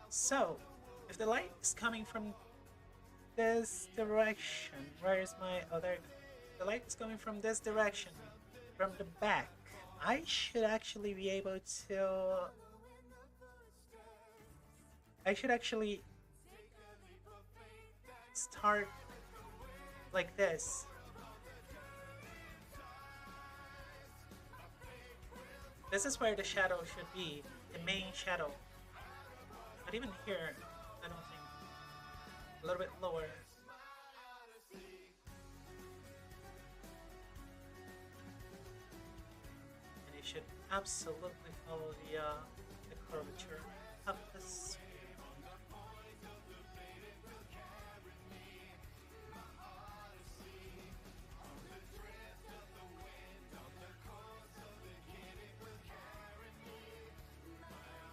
So, if the light is coming from this direction, where is my other? The light is coming from this direction, from the back. I should actually be able to. I should actually start like this. This is where the shadow should be, the main shadow. But even here, I don't think. A little bit lower. And you should absolutely follow the curvature of this.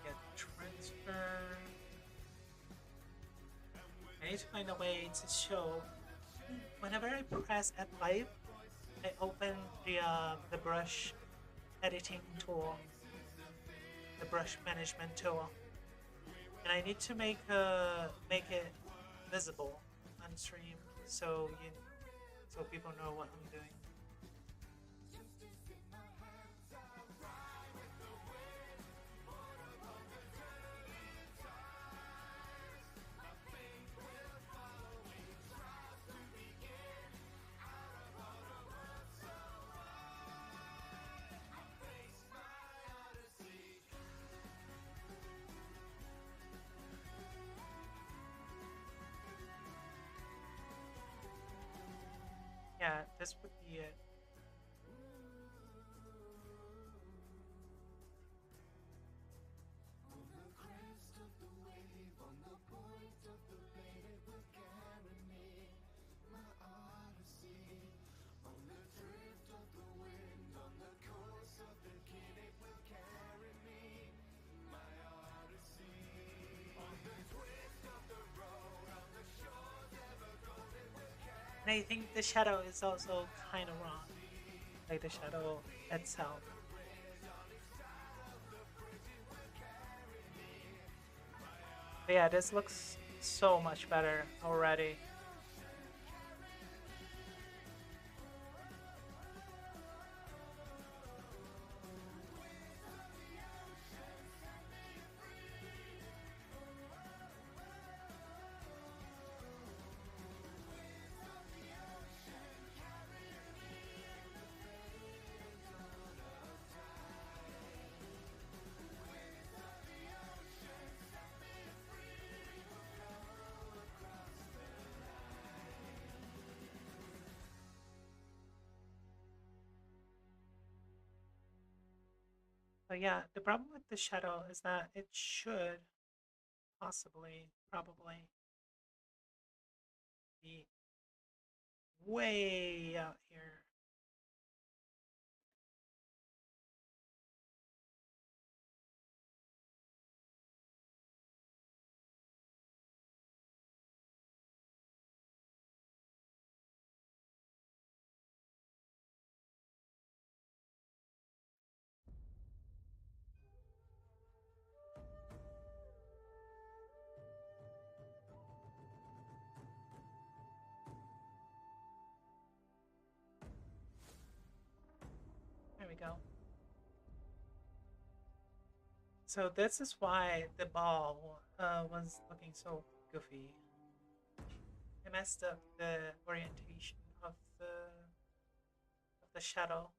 Get transfer. I need to find a way to show. Whenever I press F5, I open the brush editing tool, the brush management tool, and I need to make it visible on stream so people know what I'm doing. Yeah, this would be it. And I think the shadow is also kind of wrong, like the shadow itself. But yeah, this looks so much better already. But yeah, the problem with the shadow is that it should possibly, probably be way out here. There we go. So this is why the ball was looking so goofy. I messed up the orientation of the shadow.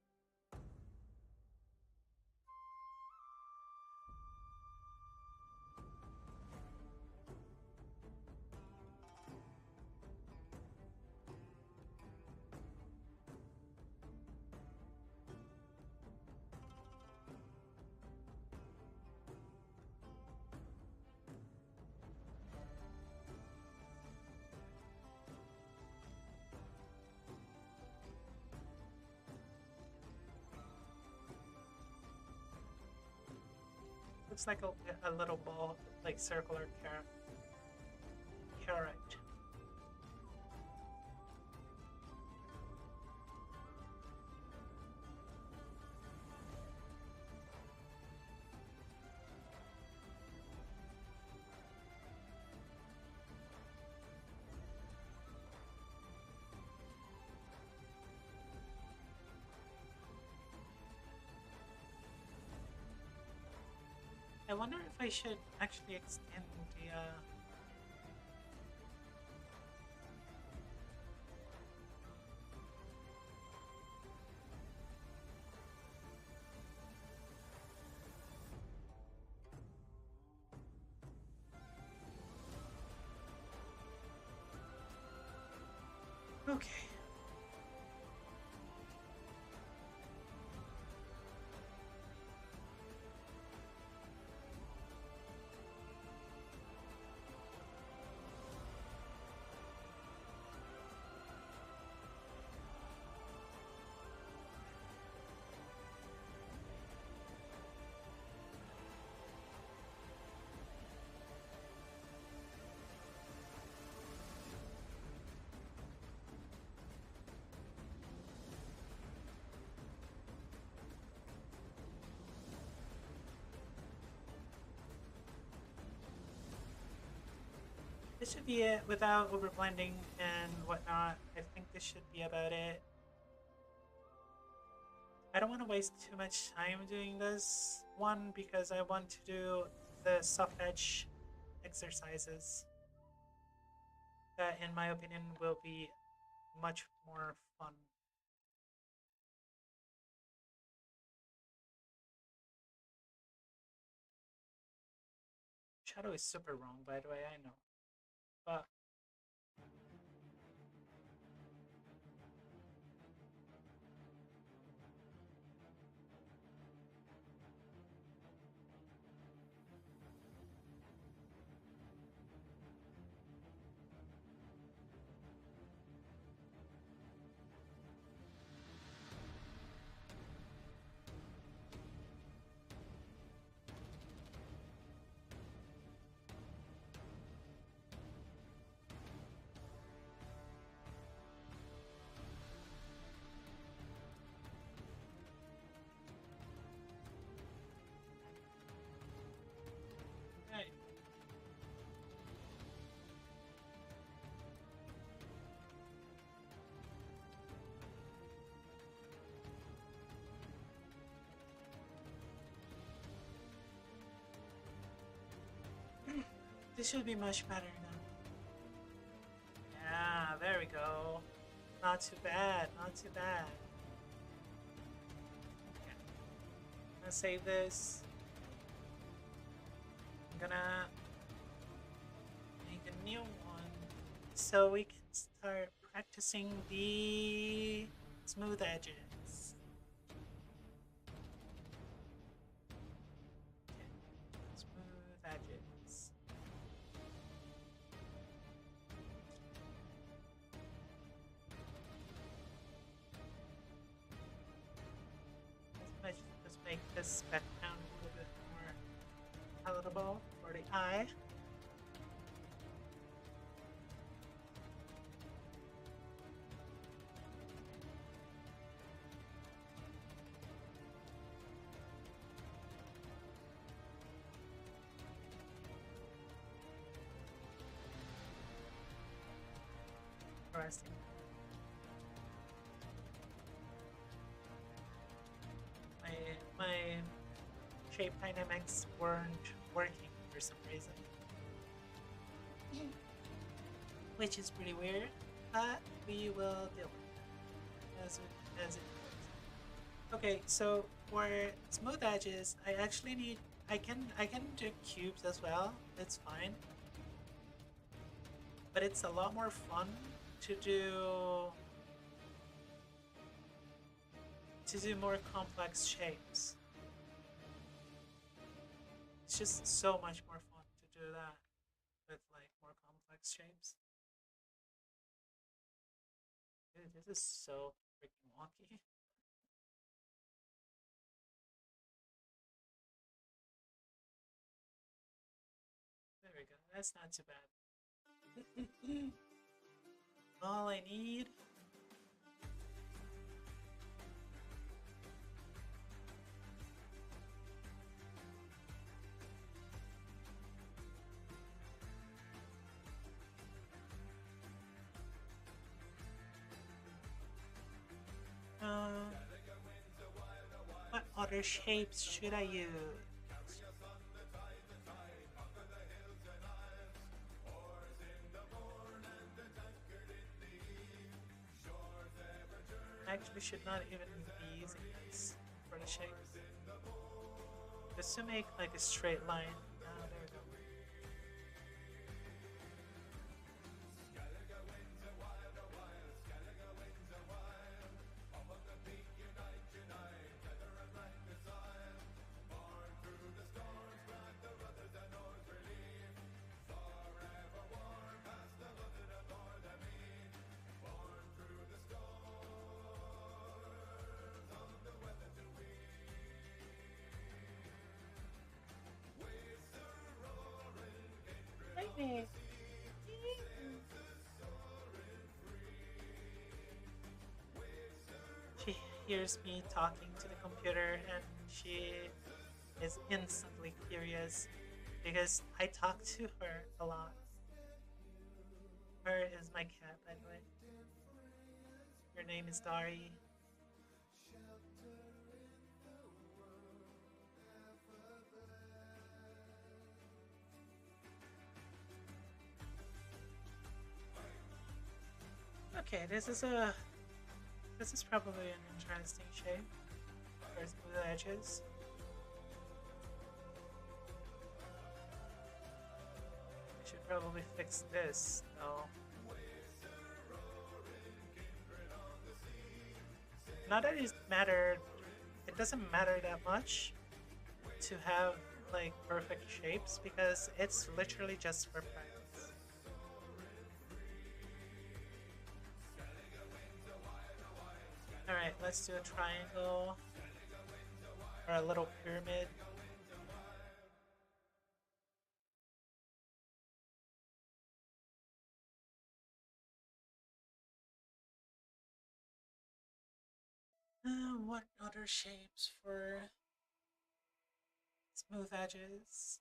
Looks like a little ball, like circular carrot. I wonder if I should actually extend the Okay. This should be it without overblending and whatnot. I think this should be about it. I don't want to waste too much time doing this one because I want to do the soft edge exercises that, in my opinion, will be much more fun. Shadow is super wrong, by the way, I know. But hey, this should be much better now. Yeah, there we go. Not too bad, not too bad. Okay. I'm gonna save this. I'm gonna make a new one so we can start practicing the smooth edges. make this background a little bit more palatable for the eye. Interesting. My shape dynamics weren't working for some reason, which is pretty weird, but we will deal with it as it goes. Okay, so for smooth edges, I can do cubes as well. It's fine, but it's a lot more fun to do more complex shapes. It's just so much more fun to do that with like more complex shapes. Dude, this is so freaking wonky. There we go. That's not too bad. All I need. What other shapes should I use? Actually should not even be using this for the shape. Just to make like a straight line. Ah, there we go. Lightning. She hears me talking to the computer and she is instantly curious because I talk to her a lot. Her is my cat, by the way. Her name is Dari. Okay, this is probably an interesting shape. There's blue edges. I should probably fix this though. Not that it doesn't matter that much to have like perfect shapes because it's literally just for practice. Alright, let's do a triangle or a little pyramid. What other shapes for smooth edges?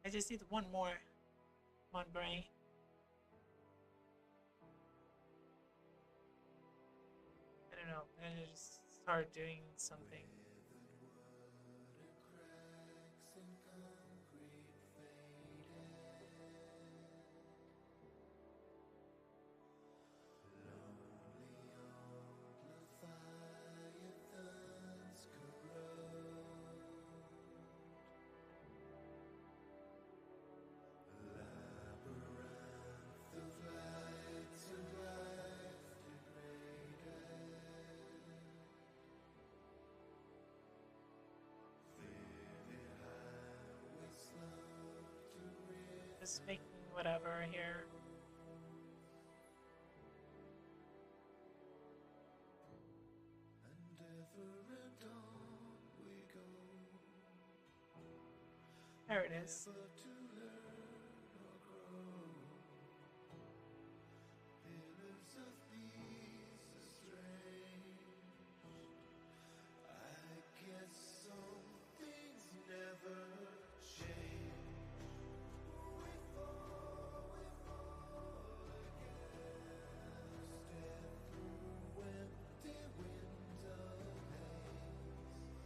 I just need one more. Come on, brain. I don't know. I'm gonna just start doing something. just making whatever here. There it is.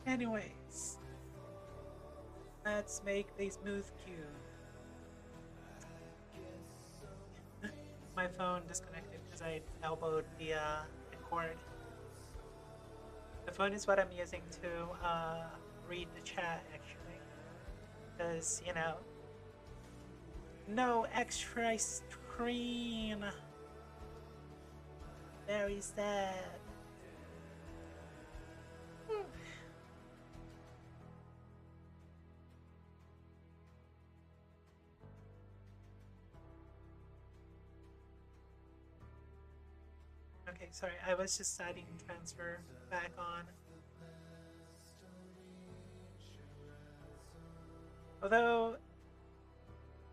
Anyways, let's make a smooth cube. My phone disconnected because I elbowed the cord. The phone is what I'm using to read the chat, actually. Because, you know, no extra screen. Very sad. Okay, sorry, I was just adding transfer back on. Although,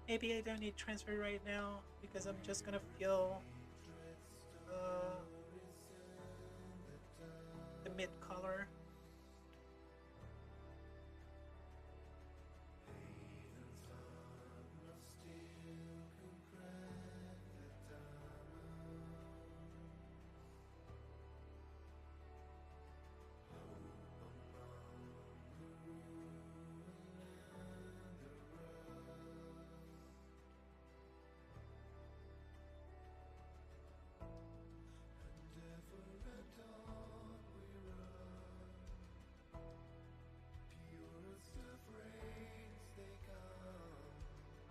maybe I don't need transfer right now because I'm just gonna feel the mid color.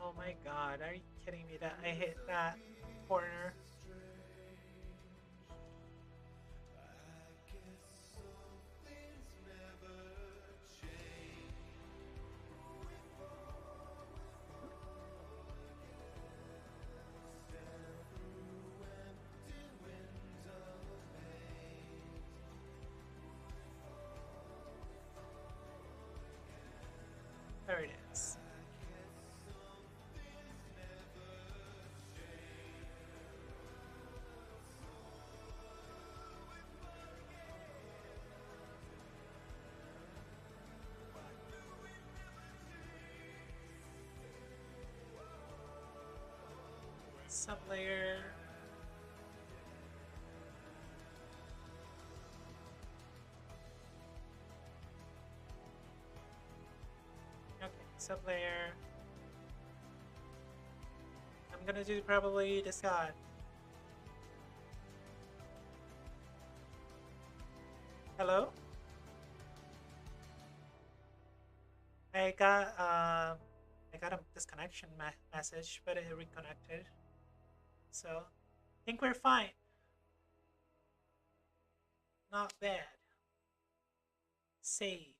Oh my god, are you kidding me that I hit that corner? There it is. Sublayer. Okay, sublayer. I'm gonna do probably the sky. Hello? I got a disconnection message, but it reconnected. So, I think we're fine. Not bad. Save.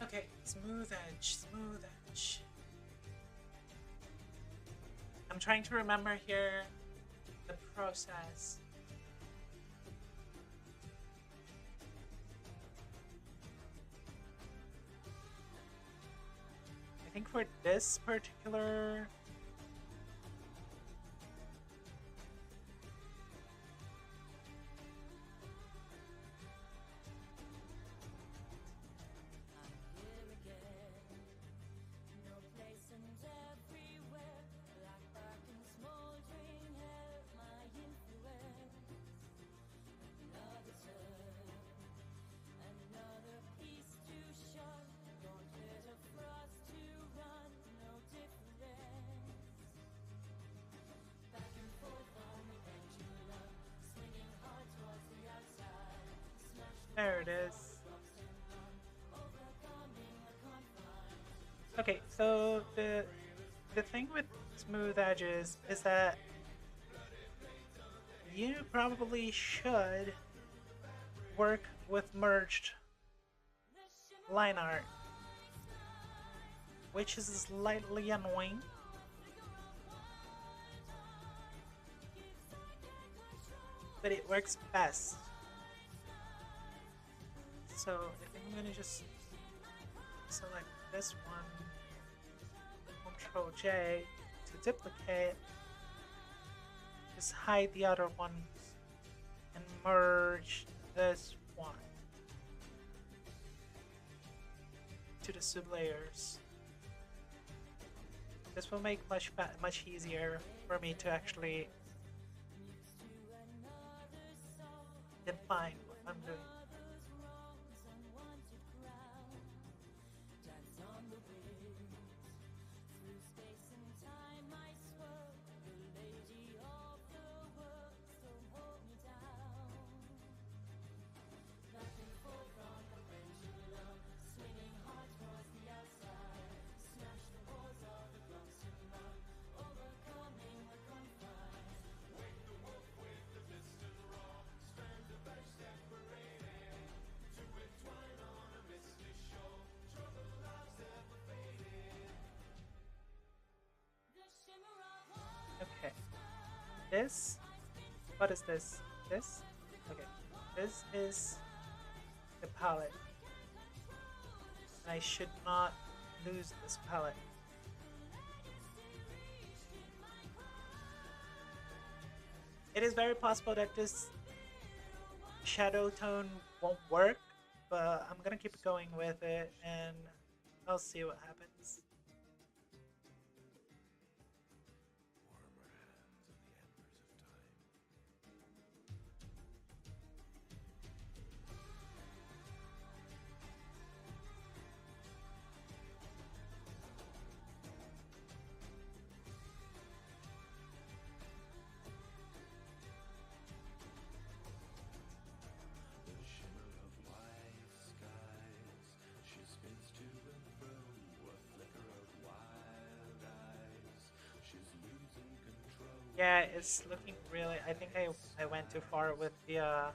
Okay, smooth edge, smooth edge. I'm trying to remember here the process. I think for this particular Okay, so the thing with smooth edges is that you probably should work with merged line art, which is slightly annoying. But it works best. So I think I'm gonna just select this one, Control J to duplicate, just hide the other ones, and merge this one to the sublayers. This will make much easier for me to actually define what I'm doing. Okay. This? What is this? This? Okay. This is the palette. And I should not lose this palette. It is very possible that this shadow tone won't work, but I'm gonna keep going with it and I'll see what happens. Yeah, it's looking really. I think I went too far with the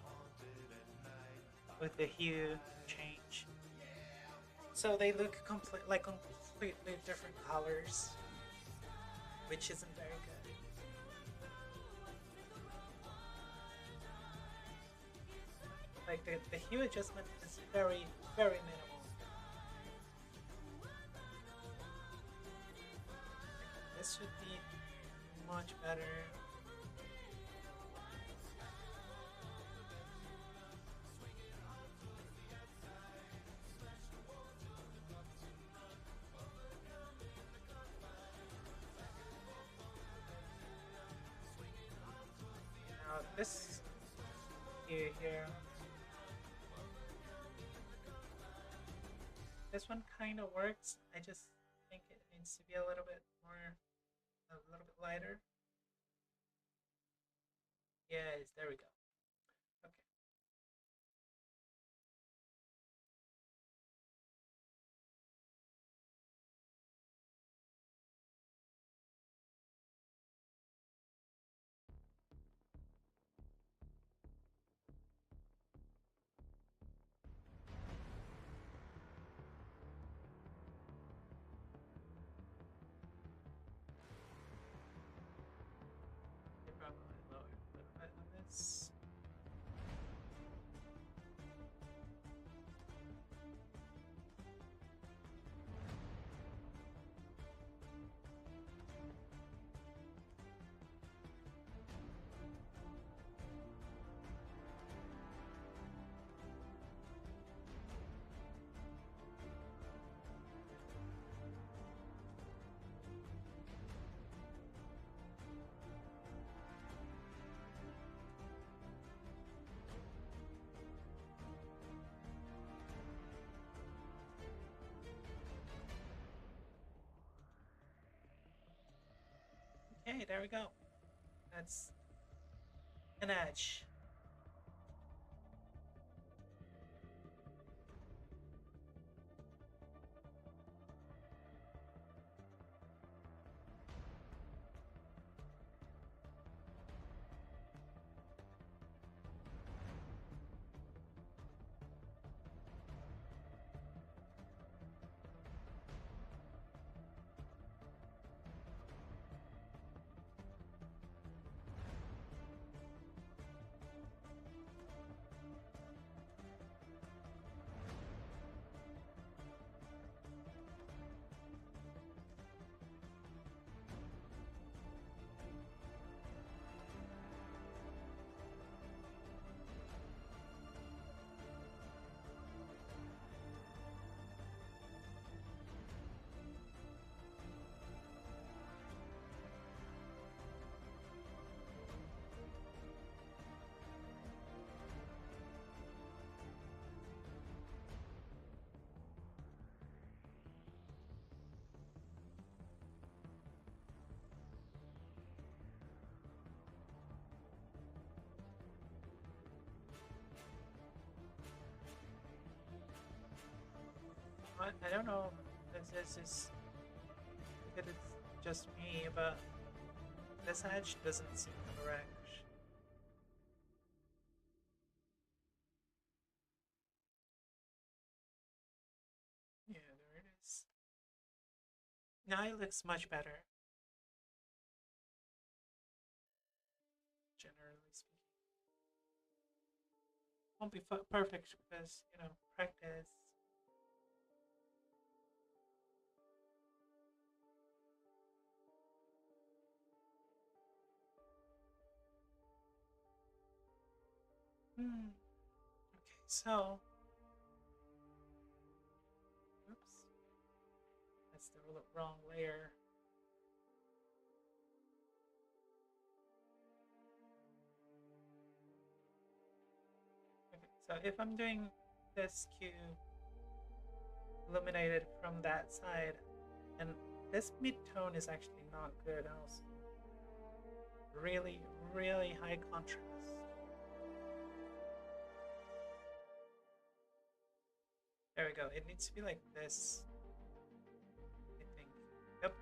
hue change. So they look completely different colors, which isn't very good. Like the hue adjustment is very minimal. This should be much better. Now this hue here, this one kind of works. I just think it needs to be a little bit lighter. Yes, there we go. Okay. They probably lower a little bit on this. Okay, there we go. That's an edge. I don't know if this is if it's just me, but this edge doesn't seem correct. Yeah, there it is. Now it looks much better, generally speaking. Won't be perfect because, you know, practice. Hmm. Okay, so. Oops. That's the wrong layer. Okay, so if I'm doing this cube illuminated from that side, and this mid-tone is actually not good also. Really, really high contrast. There we go. It needs to be like this, I think. Yep.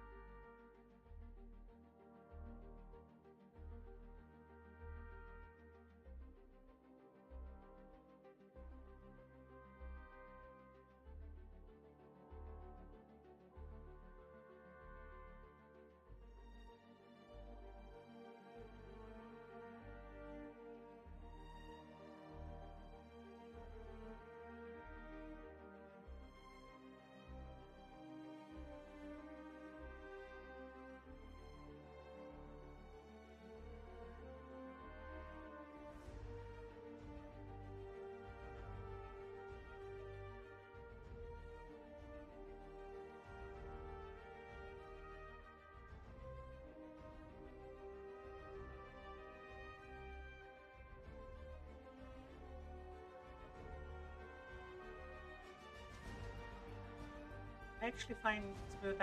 I actually find smooth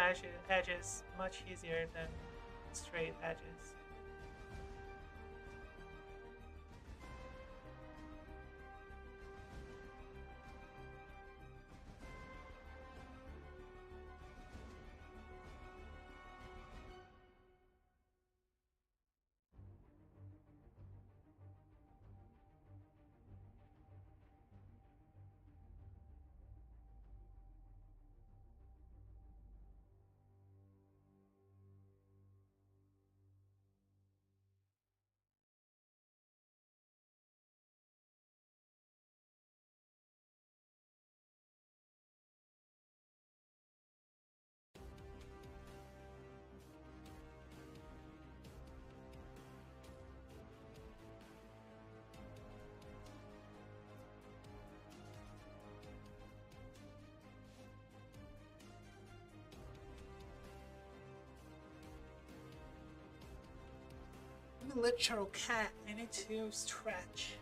edges much easier than straight edges. I'm a literal cat. I need to stretch.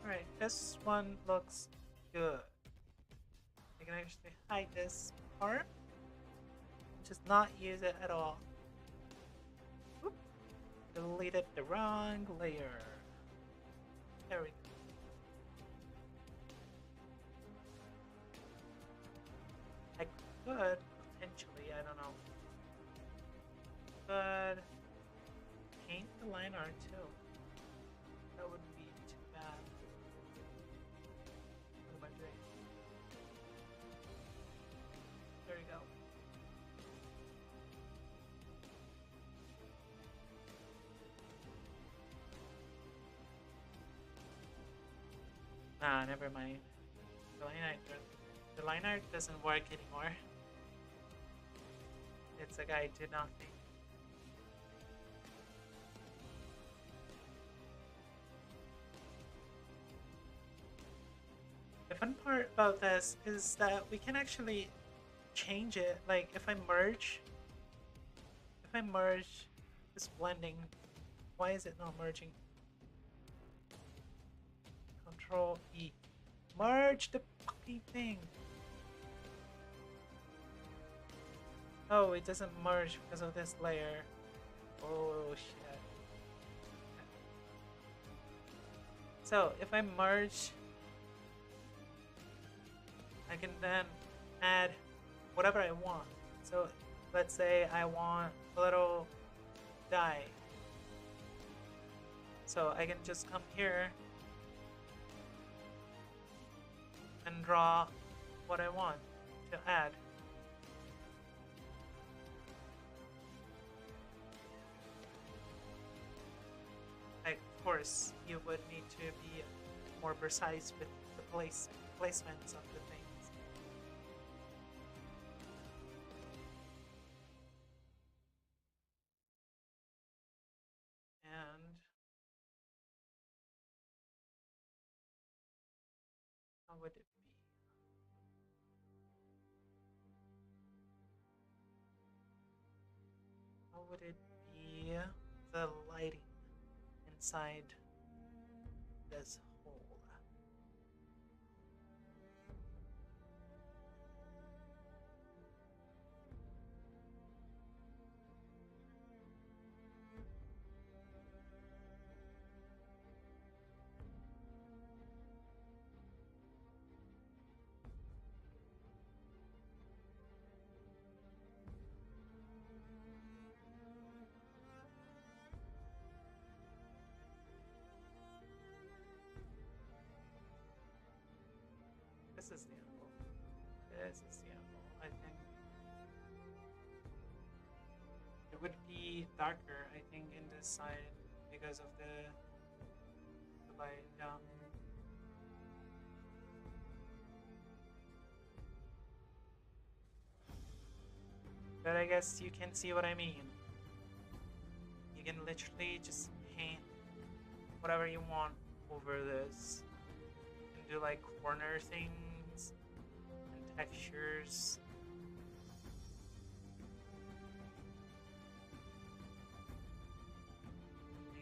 Alright, this one looks good. I can actually hide this part. Just not use it at all. Oop. Deleted the wrong layer. There we go. I could potentially, I don't know. But paint the line art too. That wouldn't be too bad. What am I doing? There we go. Nah, never mind. The line art doesn't work anymore. It's a guide to nothing. The fun part about this is that we can actually change it. Like if I merge this blending Why is it not merging? Control E. Merge the fucking thing! Oh, it doesn't merge because of this layer. Oh shit. So, if I merge, I can then add whatever I want. So, let's say I want a little die. So, I can just come here and draw what I want to add. Like, of course, you would need to be more precise with the placements of the things. And how would it be? How would it be the lighting inside this hole? This is the angle. This is the angle, I think. It would be darker, I think, in this side because of the light. Yeah. But I guess you can see what I mean. You can literally just paint whatever you want over this. You can do like corner things and textures.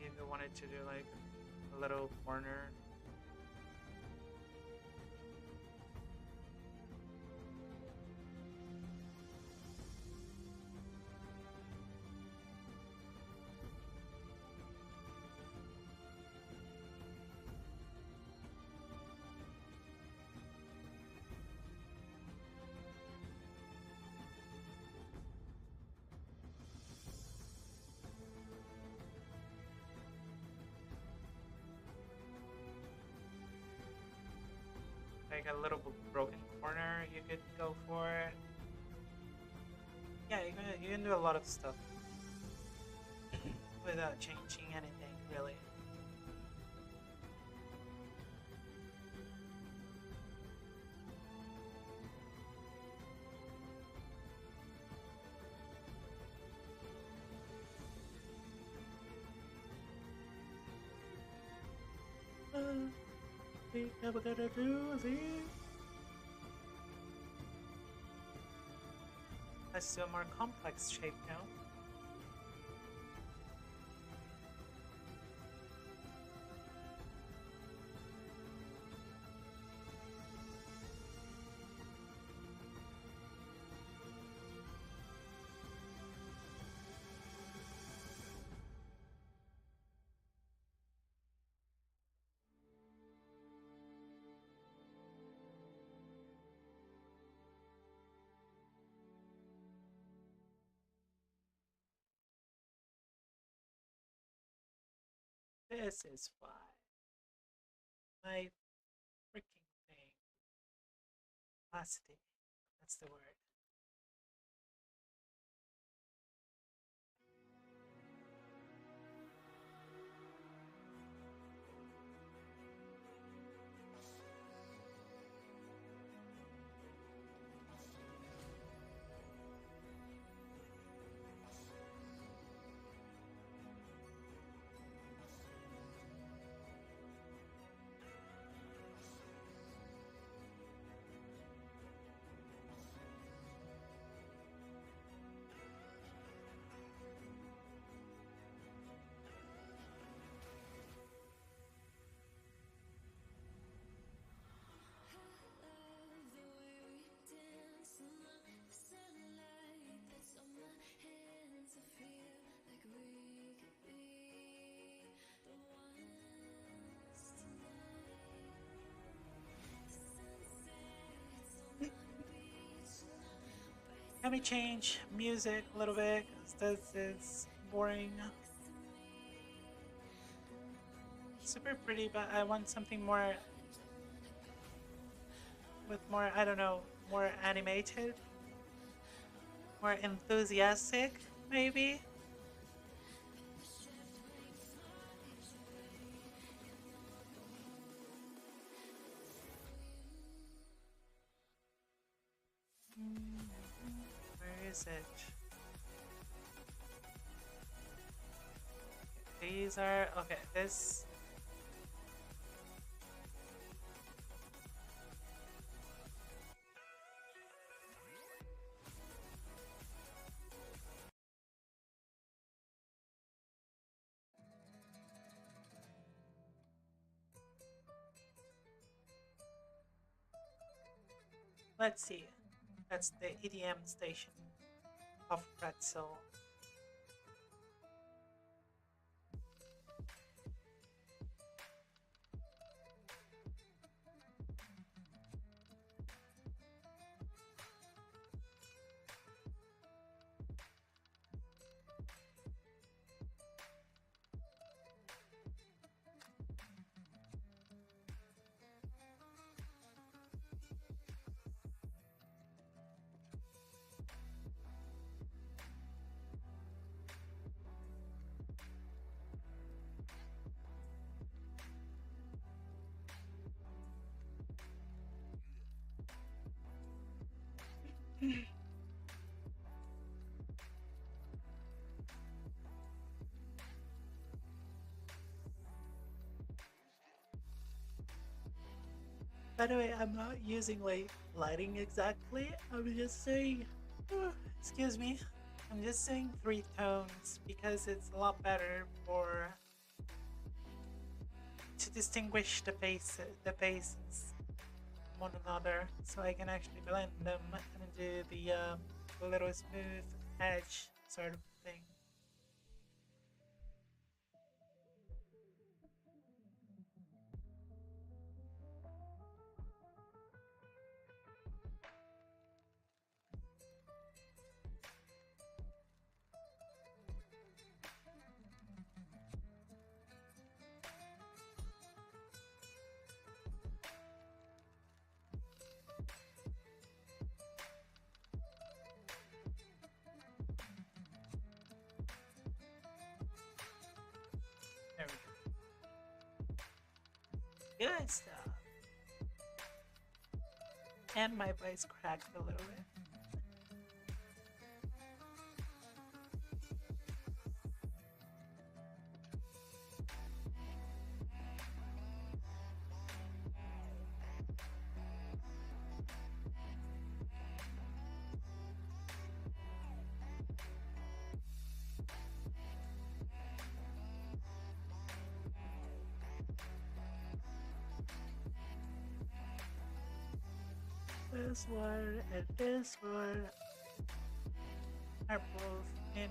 If you wanted to do like a little corner. Like a little broken corner you could go for. Yeah, you can do a lot of stuff without changing anything, really. We never gonna do this. Let's do a more complex shape now. This is fine. My freaking thing. Opacity. That's the word. me change music a little bit because this is boring. Super pretty, but I want something more with more, I don't know, more animated, more enthusiastic, maybe. Where is it? These are okay. This. Let's see. That's the EDM station of Pretzel. By the way, I'm not using like lighting exactly. I'm just saying, excuse me. I'm just saying 3 tones because it's a lot better for to distinguish the bases from one another, so I can actually blend them and do the little smooth edge sort of thing. There we go. Good stuff. And my voice cracked a little bit. This one and this one are both in.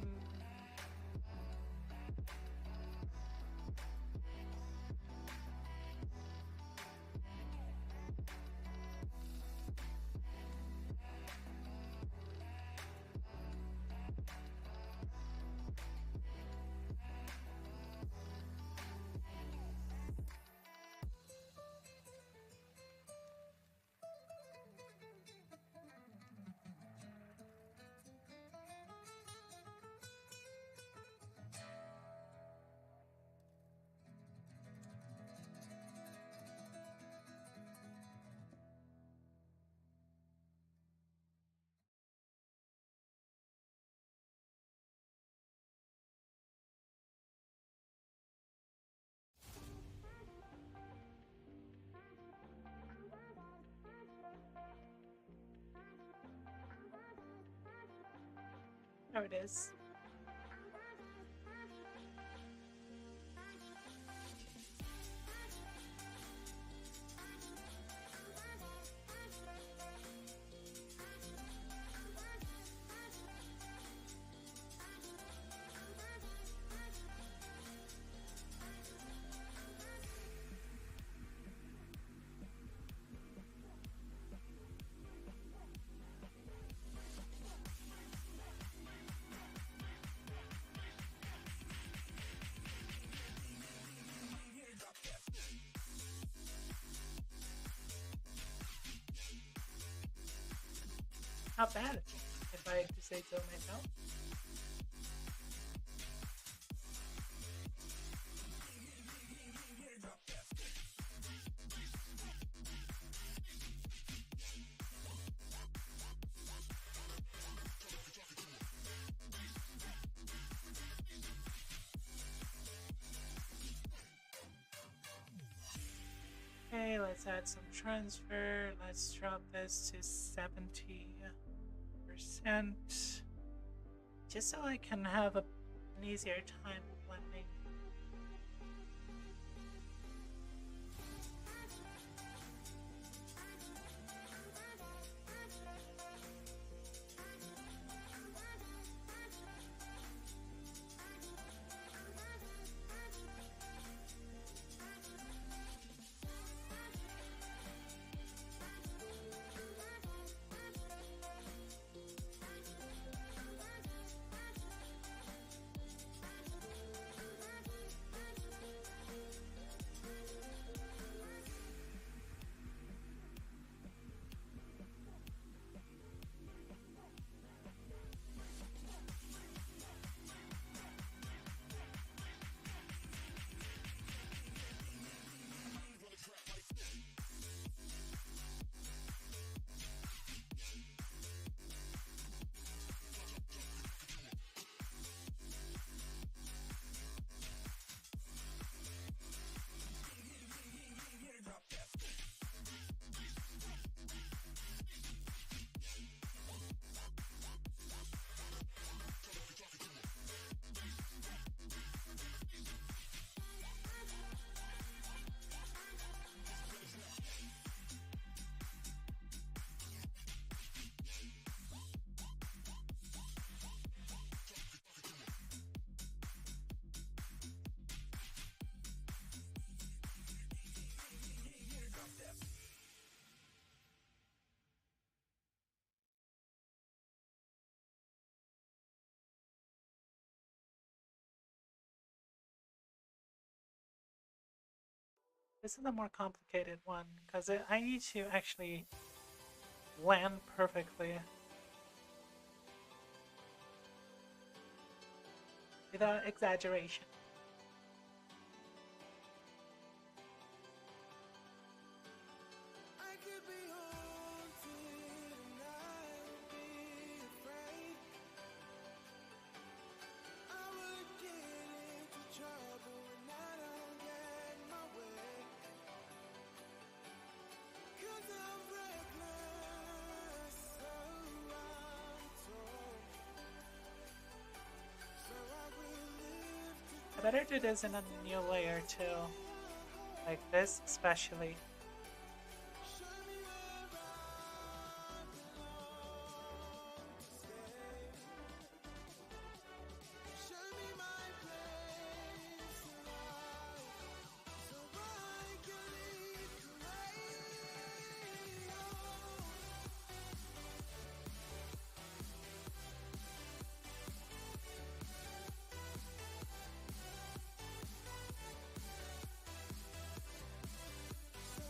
There it is. not bad, if I had to say so myself. Okay, let's add some transfer. Let's drop this to 70%. Just so I can have an easier time blending. This is a more complicated one because I need to actually land perfectly without exaggeration. I could be haunted and I would be afraid. I would get into trouble when I don't get my way. 'Cause I'm reckless, so I'm told. So I will live to I better do this in a new layer too, like this especially. show me where I belong to stay. Show me my place in life, so I can lead the way. So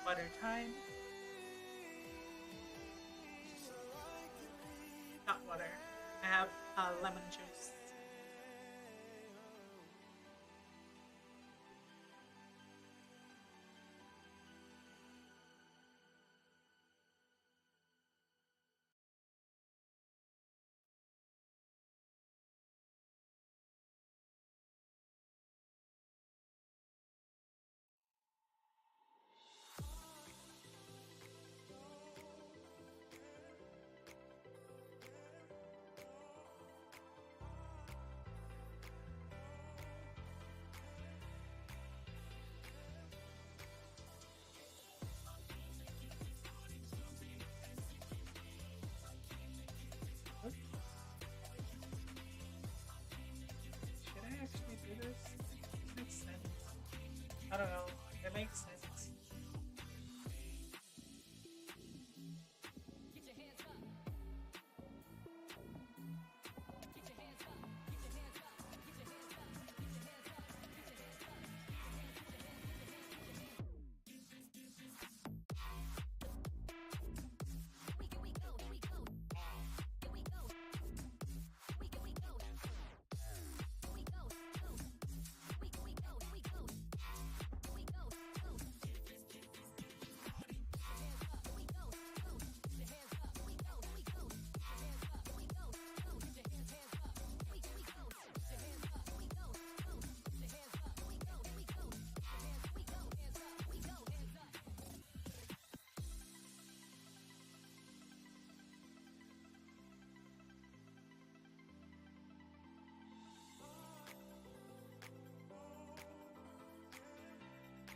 water time. Not water. I have lemon juice. Should I actually do this? It makes sense. I don't know. It makes sense.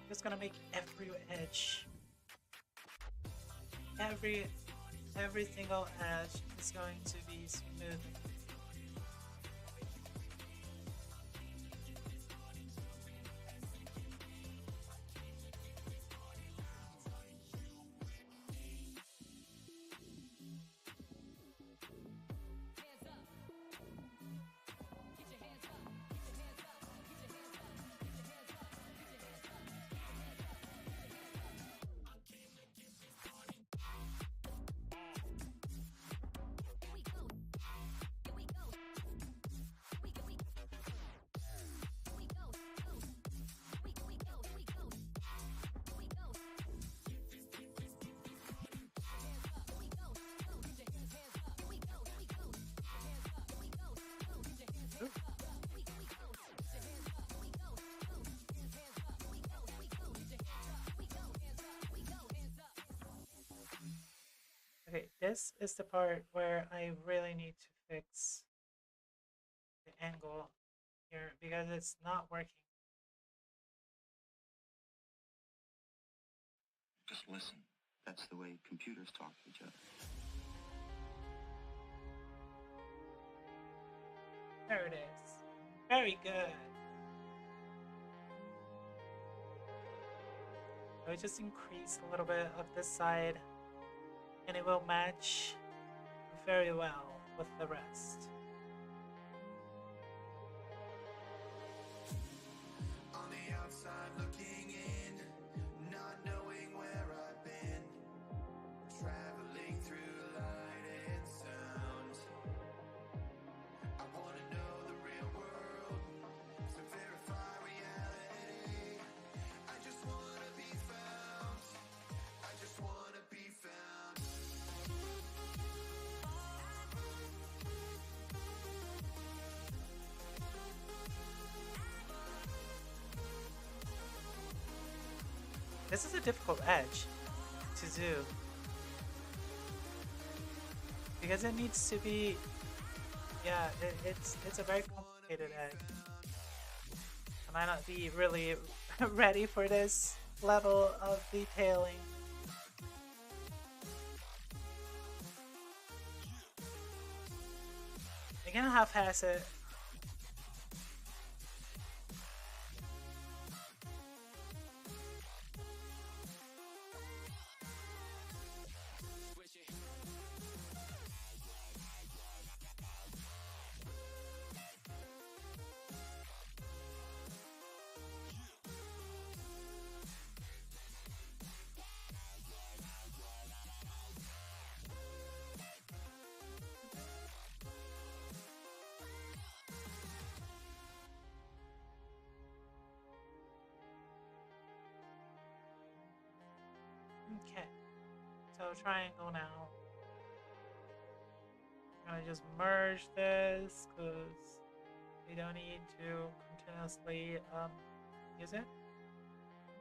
Just gonna make every edge, every single edge is going to be smooth. Okay, this is the part where I really need to fix the angle here because it's not working. Just listen. That's the way computers talk to each other. There it is. Very good. I will just increase a little bit of this side and it will match very well with the rest. On the outside looking in, not knowing where I've been, traveling through light and sound. I wanna know the real world, to verify reality. I just wanna be found. I just wanna be found. This is a difficult edge to do because it needs to be, yeah, it's a very complicated edge. I might not be really ready for this level of detailing. I can half-ass it. triangle now. I'm gonna just merge this because we don't need to continuously use it.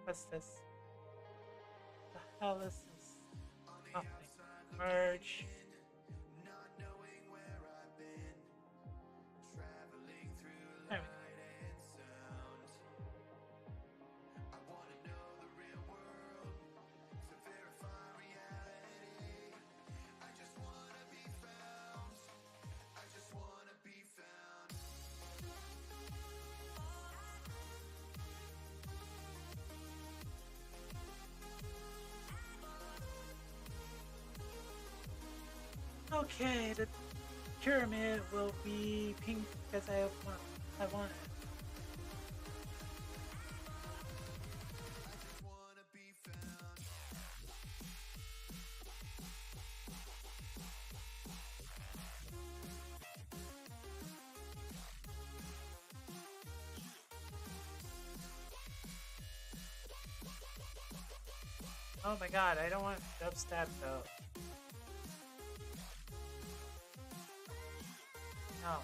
What's this? The hell is this? Nothing. Merge. There we go. Okay, the pyramid will be pink because I want it. Oh my god, I don't want dubstep though. No.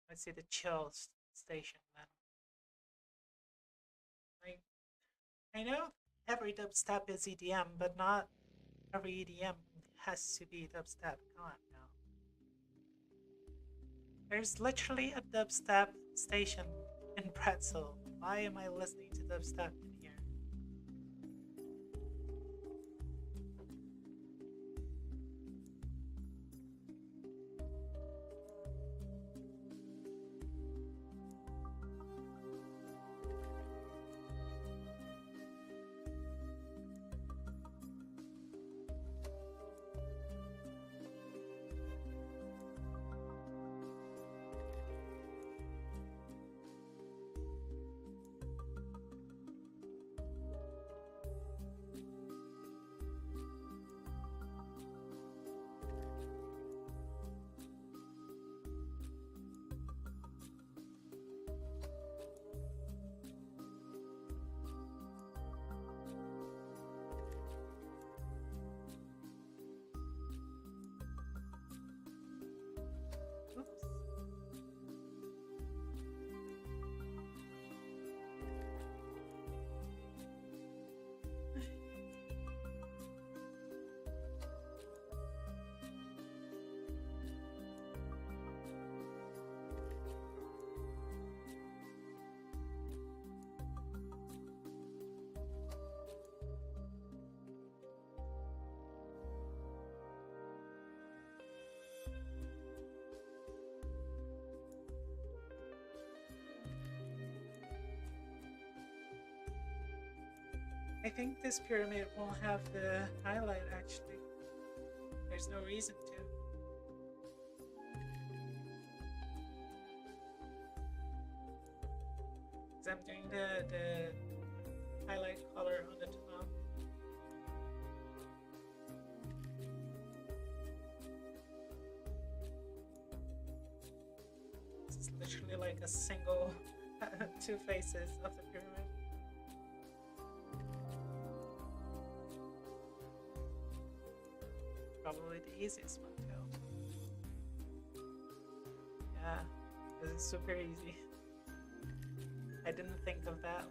Let's see the chill station then. Like, I know every dubstep is EDM, but not every EDM has to be dubstep. Come on now. There's literally a dubstep station in Pretzel. Why am I listening to dubstep in here? I think this pyramid won't have the highlight actually. There's no reason to. Because I'm doing the highlight color on the top. This is literally like a single two faces of the pyramid. Probably the easiest one too. Yeah, this is super easy. I didn't think of that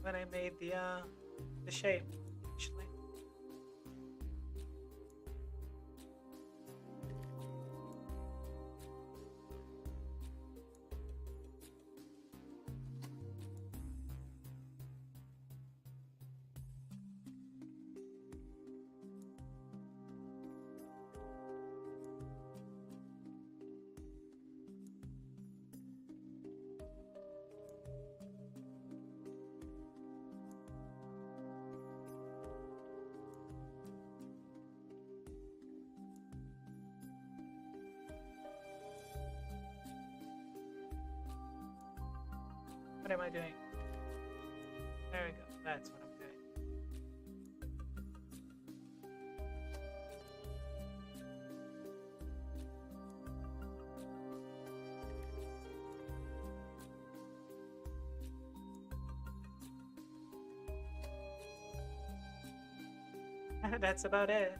when I made the shape actually. What am I doing? There we go. That's what I'm doing. That's about it.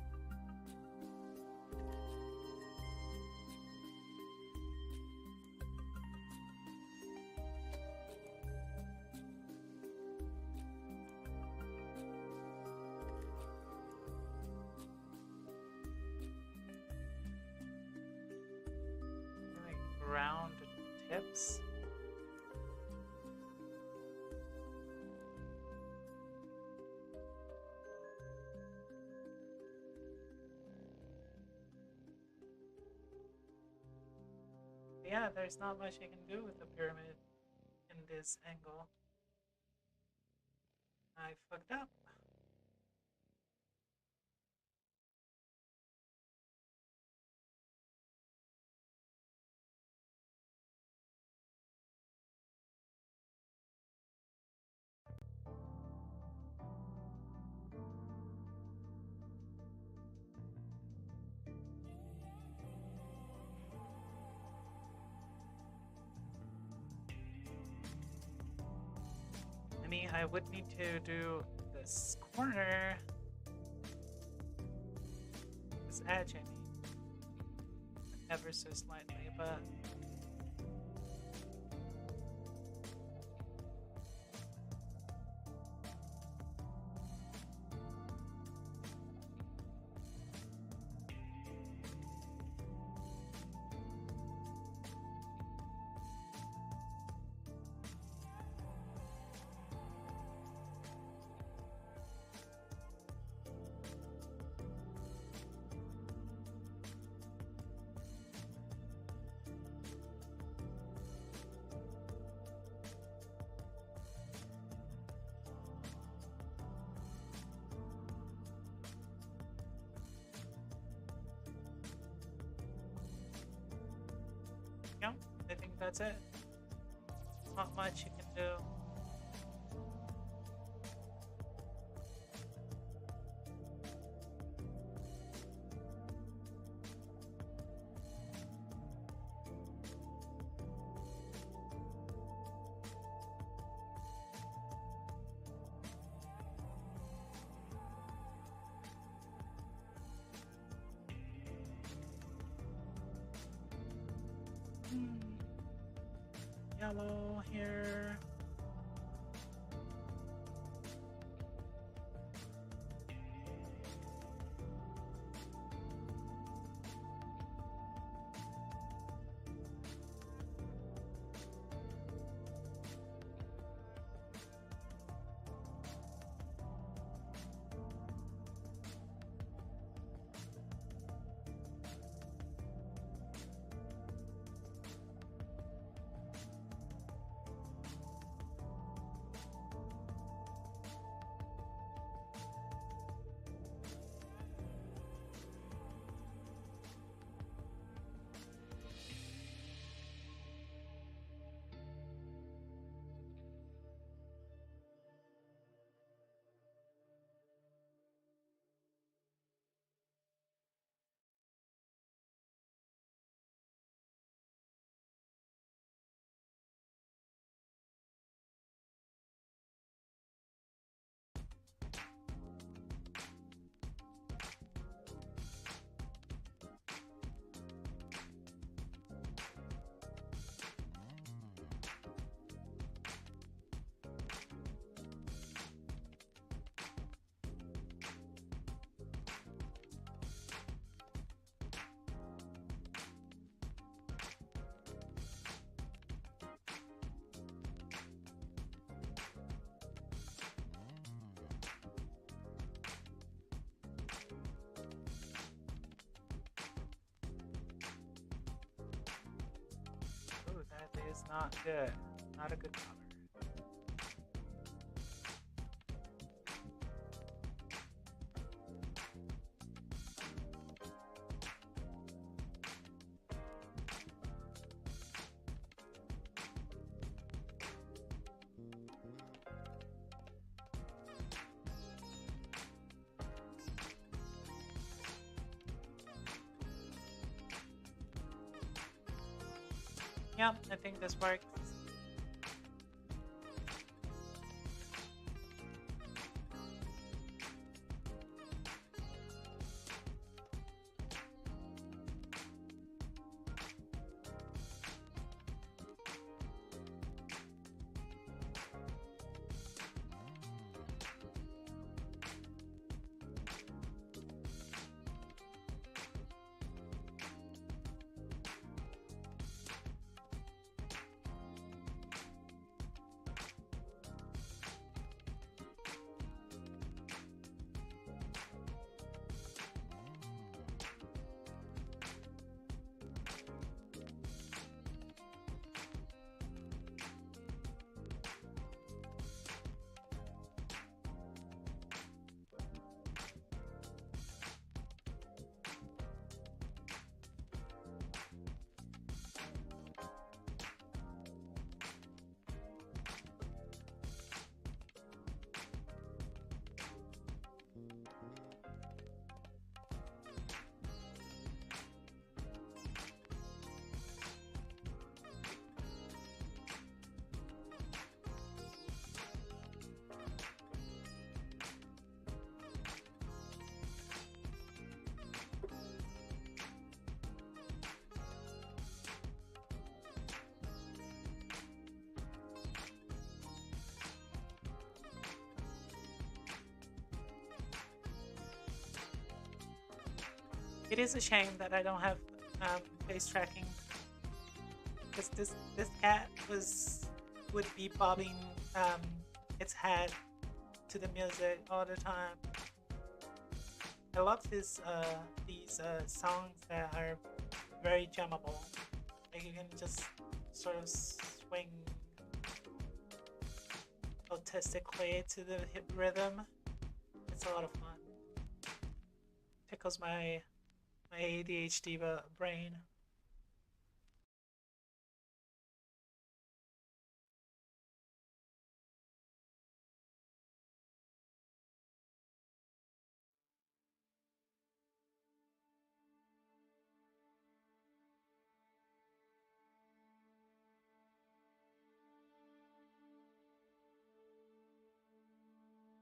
Like round tips. Yeah, there's not much you can do with the pyramid in this angle. I fucked up. I mean, I would need to do this corner, this edge, I mean, ever so slightly, but yeah, I think that's it. Not much you can do. Yellow here. Ooh, that is not good. Not a good color. Yeah, I think this works. It is a shame that I don't have face tracking, because this cat would be bobbing its head to the music all the time. I love these songs that are very jammable. Like you can just sort of swing autistically to the hip rhythm. It's a lot of fun. Tickles my ADHD brain.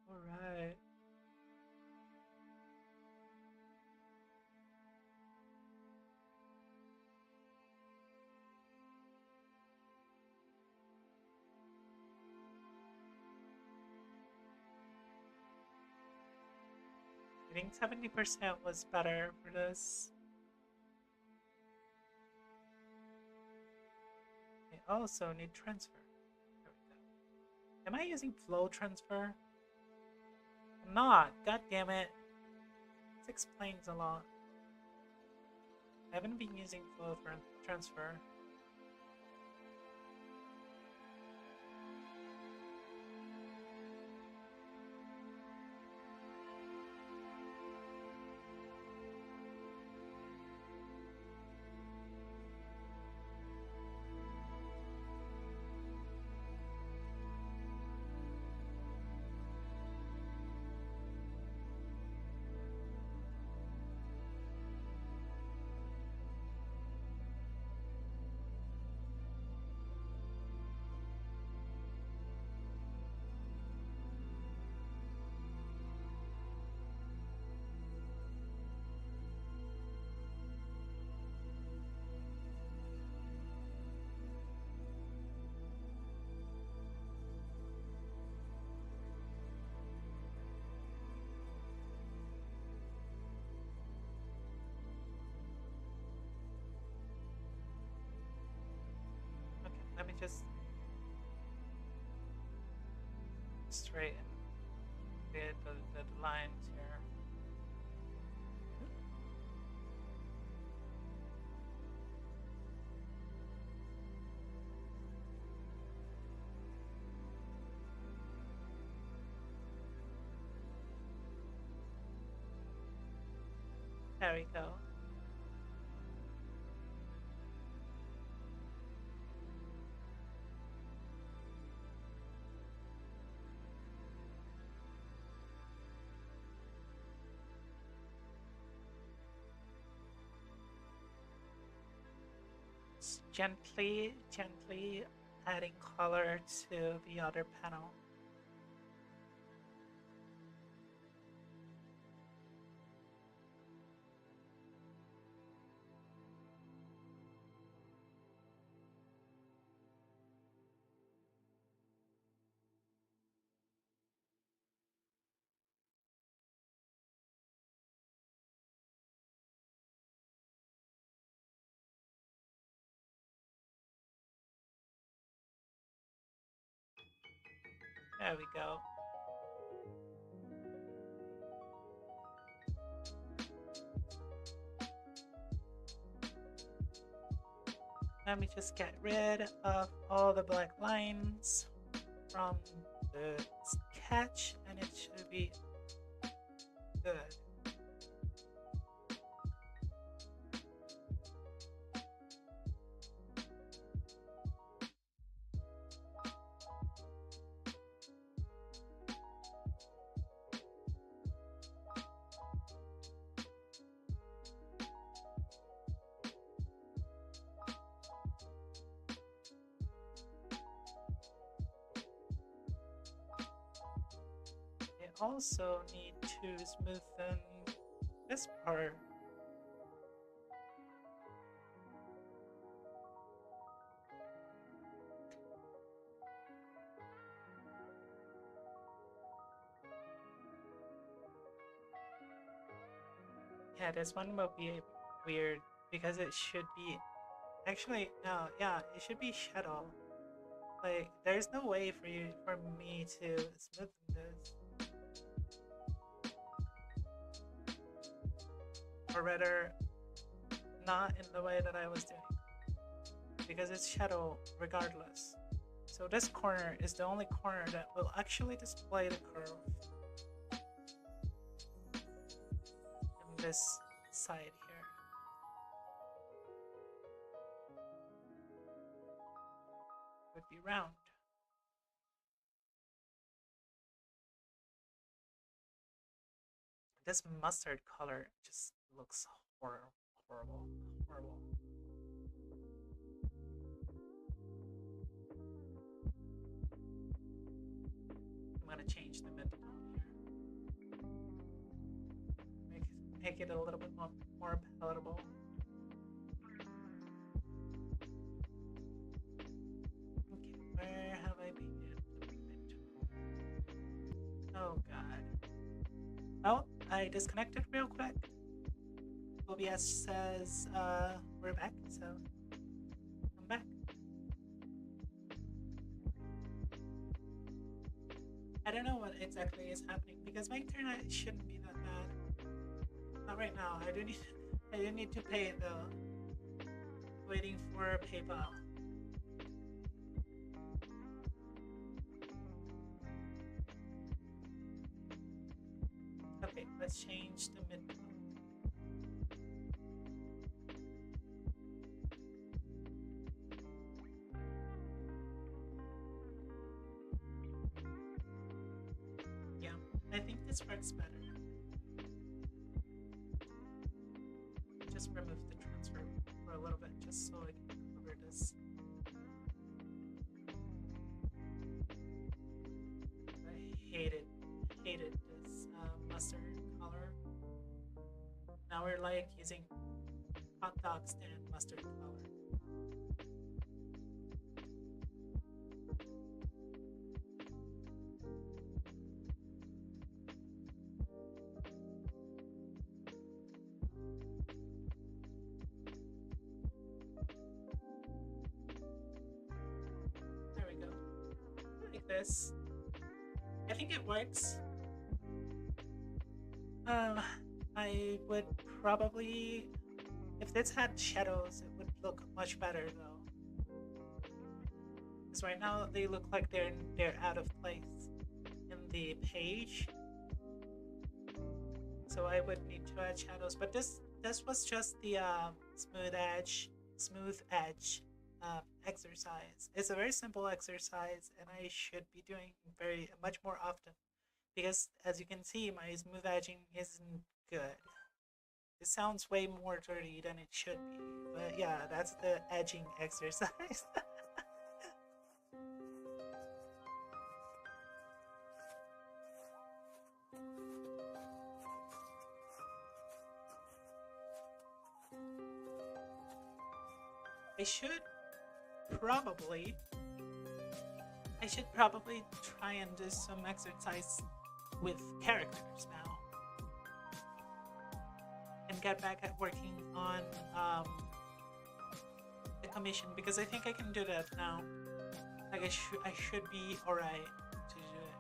All right. I think 70% was better for this. I also need transfer. There we go. Am I using flow transfer? I'm not. God damn it. This explains a lot. I haven't been using flow transfer. Okay, let me just straighten the lines here. There we go. Just gently adding color to the other panel. There we go. Let me just get rid of all the black lines from the sketch, and it should be good. I also need to smoothen this part. Yeah, this one will be weird because it should be. Actually, no, yeah, it should be shadow. Like, there's no way for me to smooth this. Or rather, not in the way that I was doing. Because it's shadow regardless. So this corner is the only corner that will actually display the curve. And this side here. Would be round. This mustard color just looks horrible. Horrible. I'm gonna change the mid-tone here. Make it a little bit more palatable. Okay, where have I been? Oh god. Oh, I disconnected real quick. OBS says we're back, so I'm back. I don't know what exactly is happening because my internet shouldn't be that bad. Not right now. I do need to pay it though. Waiting for PayPal. Okay, let's change the mid. Yeah, I think this works better. Just remove the transfer for a little bit, just so I can cover this. I hated this mustard color. Now we're like using hot dog stand mustard color. There we go. Like this. I think it works. I would probably, if this had shadows, it would look much better though. Because right now they look like they're out of place in the page. So I would need to add shadows. But this was just the smooth edge exercise. It's a very simple exercise, and I should be doing much more often. Because as you can see, my smooth edging isn't good. It sounds way more dirty than it should be. But yeah, that's the edging exercise. I should probably try and do some exercise with characters now. And get back at working on the commission, because I think I can do that now. Like I should be alright to do it.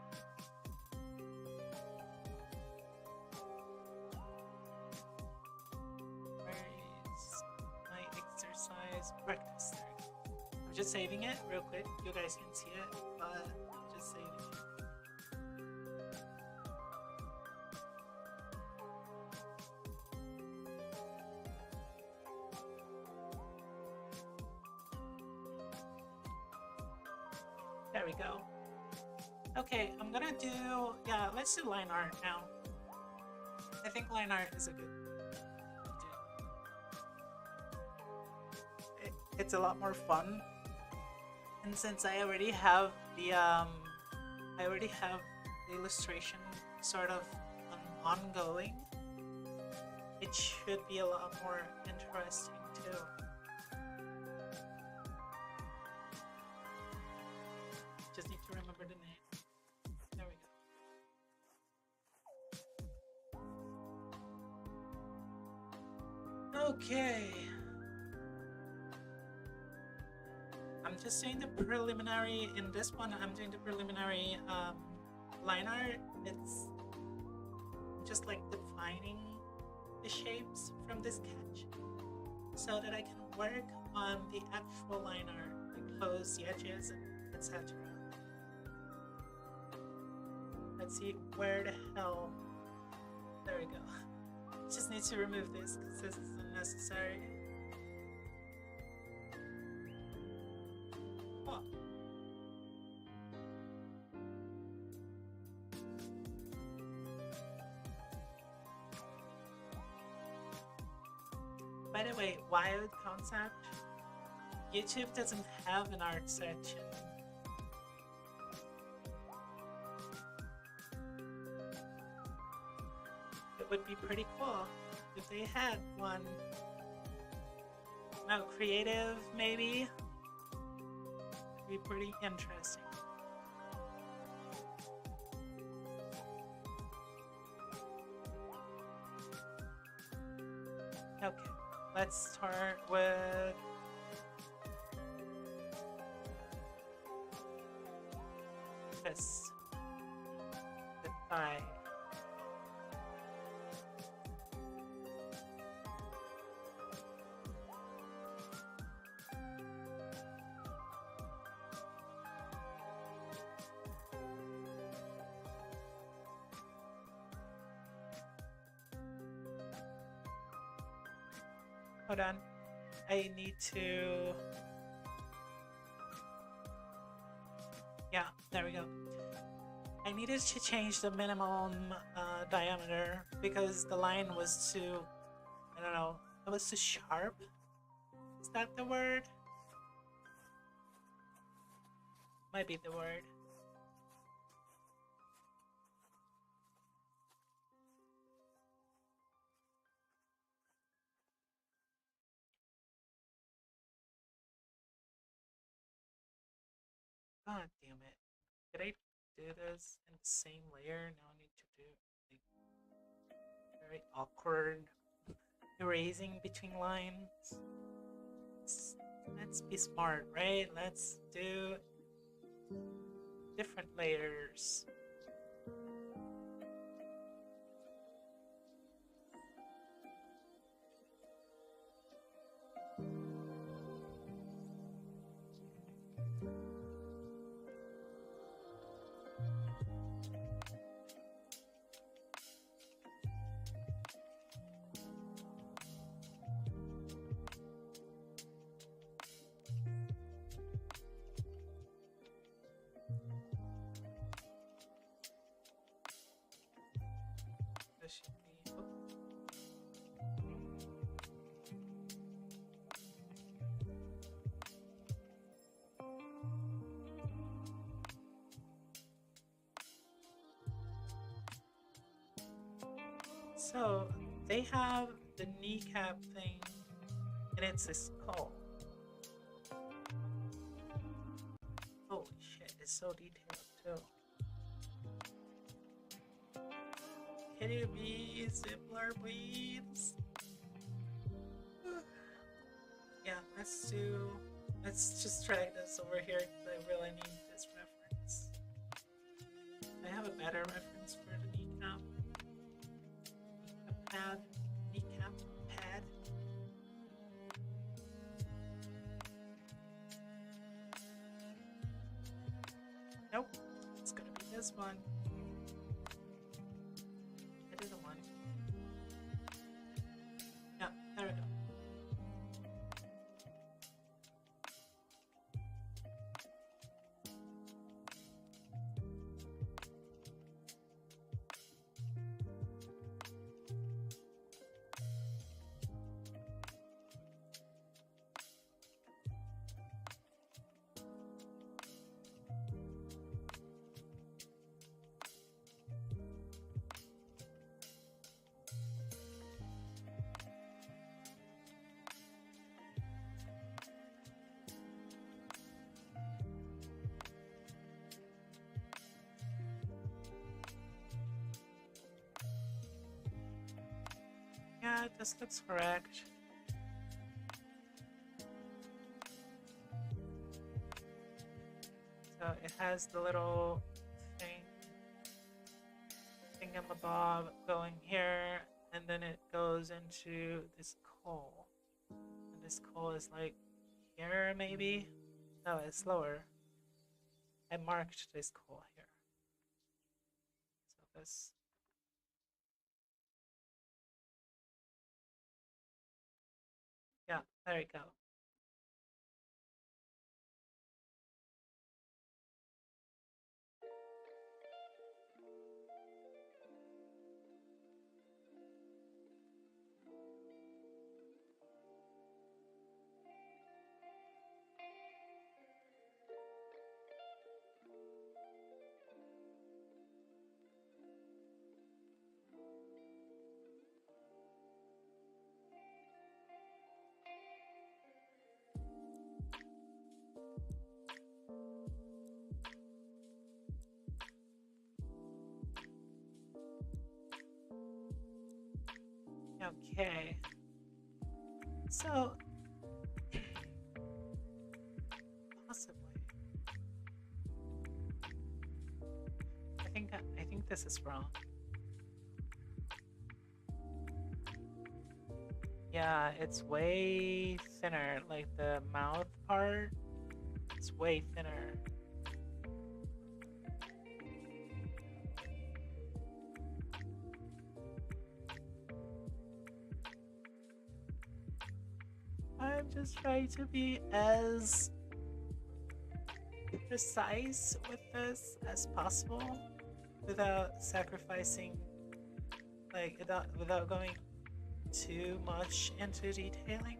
Where is my exercise practice? I'm just saving it real quick. You guys can see it, but just saving it. There we go. Okay, I'm gonna do, yeah, let's do line art now. I think line art is a good idea. It's a lot more fun. And since I already have the illustration sort of ongoing, it should be a lot more interesting too. Just need to remember the name. There we go. Okay. I'm just doing the preliminary. In this one, I'm doing the preliminary line art. It's just like defining the shapes from the sketch so that I can work on the actual line art, like close the edges, etc. Let's see, where the hell? There we go. Just need to remove this because this is unnecessary. Oh. By the way, wild concept. YouTube doesn't have an art section. It would be pretty cool if they had one. No, creative maybe. It'd be pretty interesting. Okay, let's start with this. The thigh. Hold on. I need to... Yeah, there we go. I needed to change the minimum diameter because the line was too... I don't know. It was too sharp. Is that the word? Might be the word. God damn it. Did I do this in the same layer? Now I need to do like very awkward erasing between lines. Let's be smart, right? Let's do different layers. This should be... oh. So they have the kneecap thing, and it's a skull. Holy shit, it's so detailed too. Can you be simpler, please? Yeah, let's just drag this over here because I really need this reference. I have a better reference for the kneecap. Kneecap pad. Nope, it's gonna be this one. It is a one. Yeah, there we go. Yeah, this looks correct. it has the little thing thingamabob going here, and then it goes into this coal. And this coal is like here, maybe? No, it's lower. I marked this coal here. So this. Yeah, there we go. Okay. So possibly. I think this is wrong. Yeah, it's way thinner. Like the mouth part, it's way thinner. I'm just trying to be as precise with this as possible without sacrificing, like, without going too much into detailing.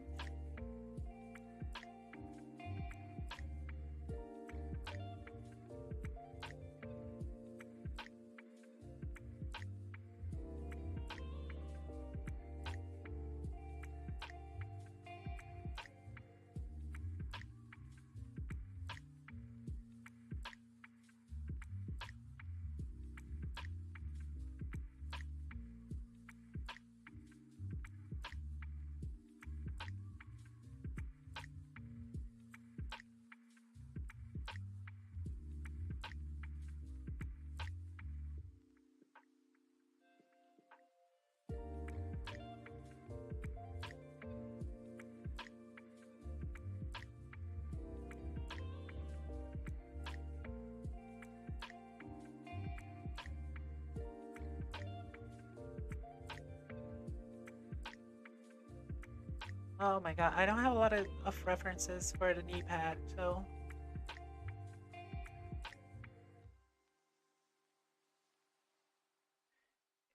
Oh my god, I don't have a lot of references for the knee pad, so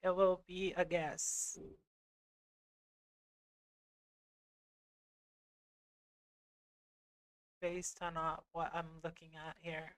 it will be a guess based on what I'm looking at here.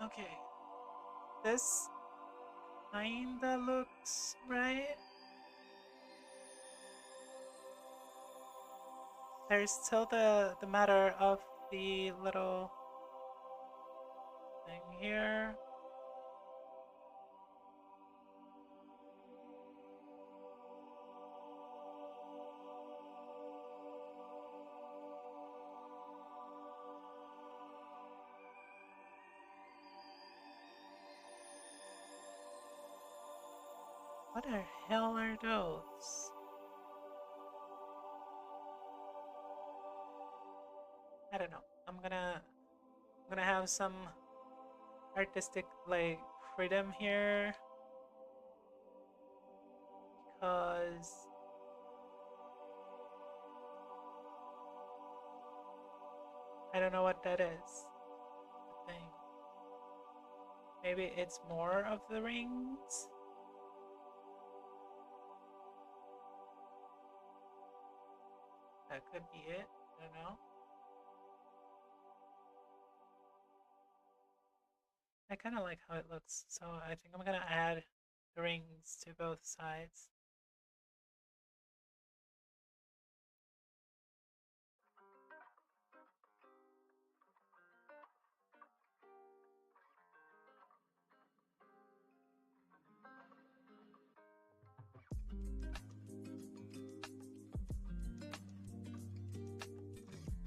Okay. This kinda looks right. There's still the matter of the little thing here. What the hell are those? I don't know. I'm gonna have some artistic like freedom here because I don't know what that is. The thing. Maybe it's more of the rings. That could be it. I don't know. I kind of like how it looks, so I think I'm gonna add the rings to both sides.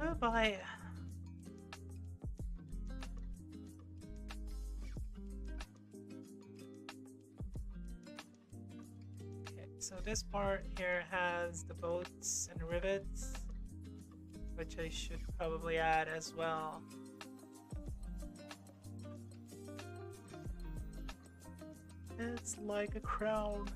Oh boy. Okay, so this part here has the bolts and rivets, which I should probably add as well. It's like a crown.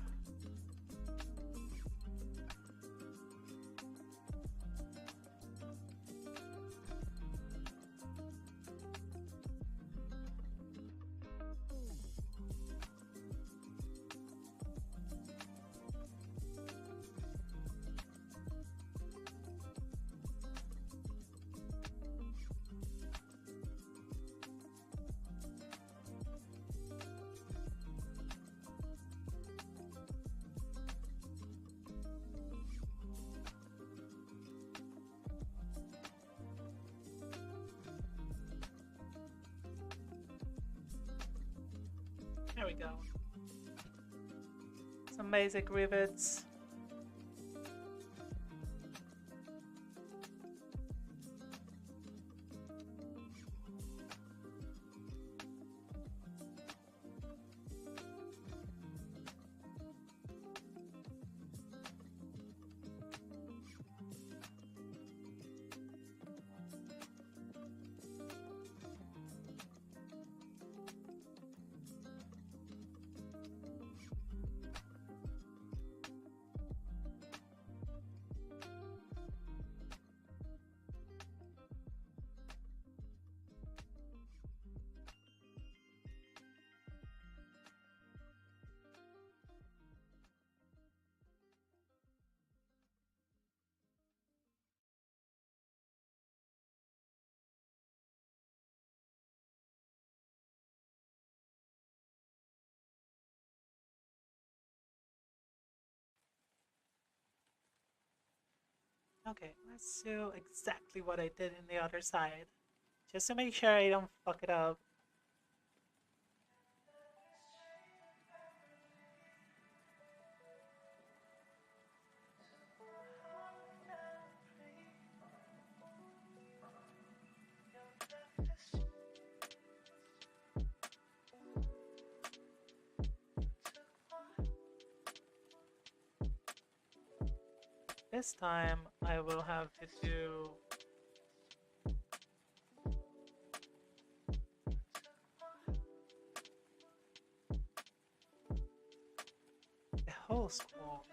There we go. Some basic rivets. Okay, let's do exactly what I did in the other side. Just to make sure I don't fuck it up. This time I will have to do the whole school.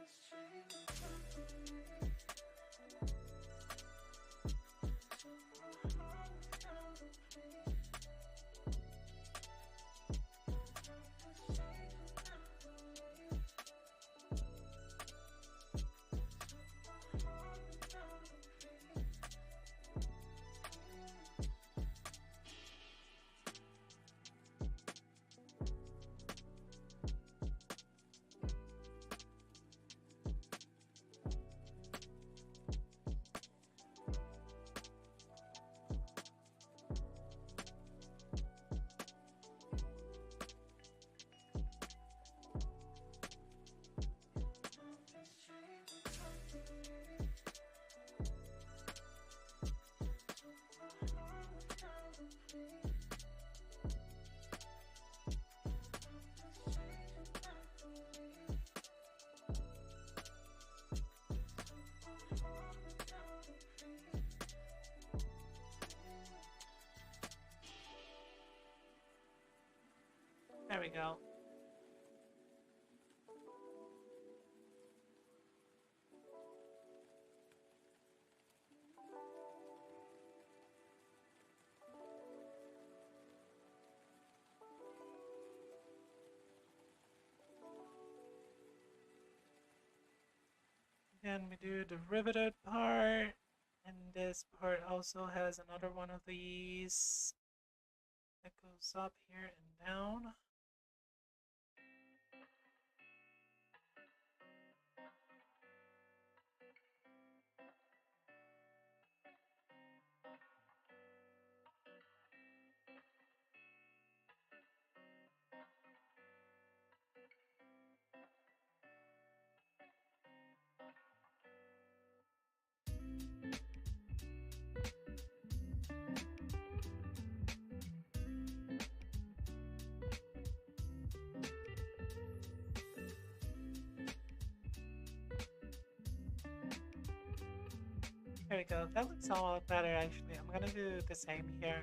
we go. Then we do the riveted part, and this part also has another one of these that goes up here and down. There we go. That looks a lot better actually. I'm gonna do the same here.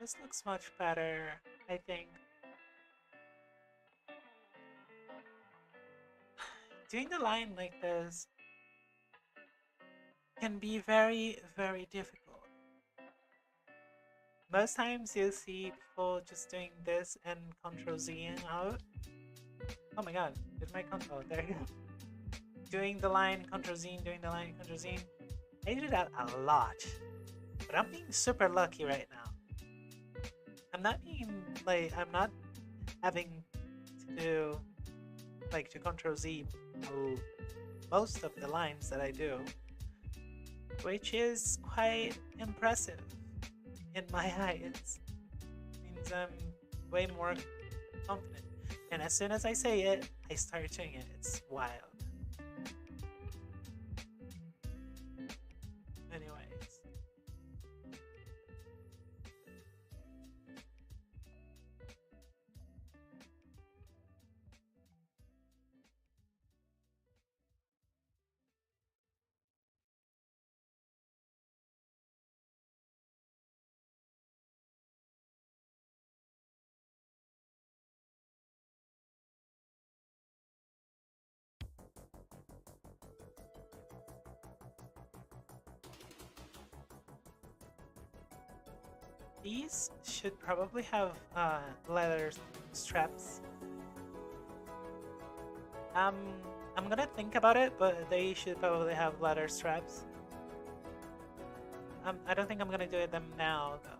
This looks much better, I think. Doing the line like this can be very, very difficult. Most times you see people just doing this and Ctrl Z out. Oh my god, did my Ctrl? There you go. Doing the line, Ctrl Z, doing the line, Ctrl Z. I do that a lot. But I'm being super lucky right now. I'm not being, like, I'm not having to do, like, to Ctrl Z most of the lines that I do. Which is quite impressive in my eyes. Means I'm way more confident. And as soon as I say it, I start doing it. It's wild. Anyways. These should probably have leather straps. I'm gonna think about it, but they should probably have leather straps. I don't think I'm gonna do them now, though.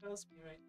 kills me right now.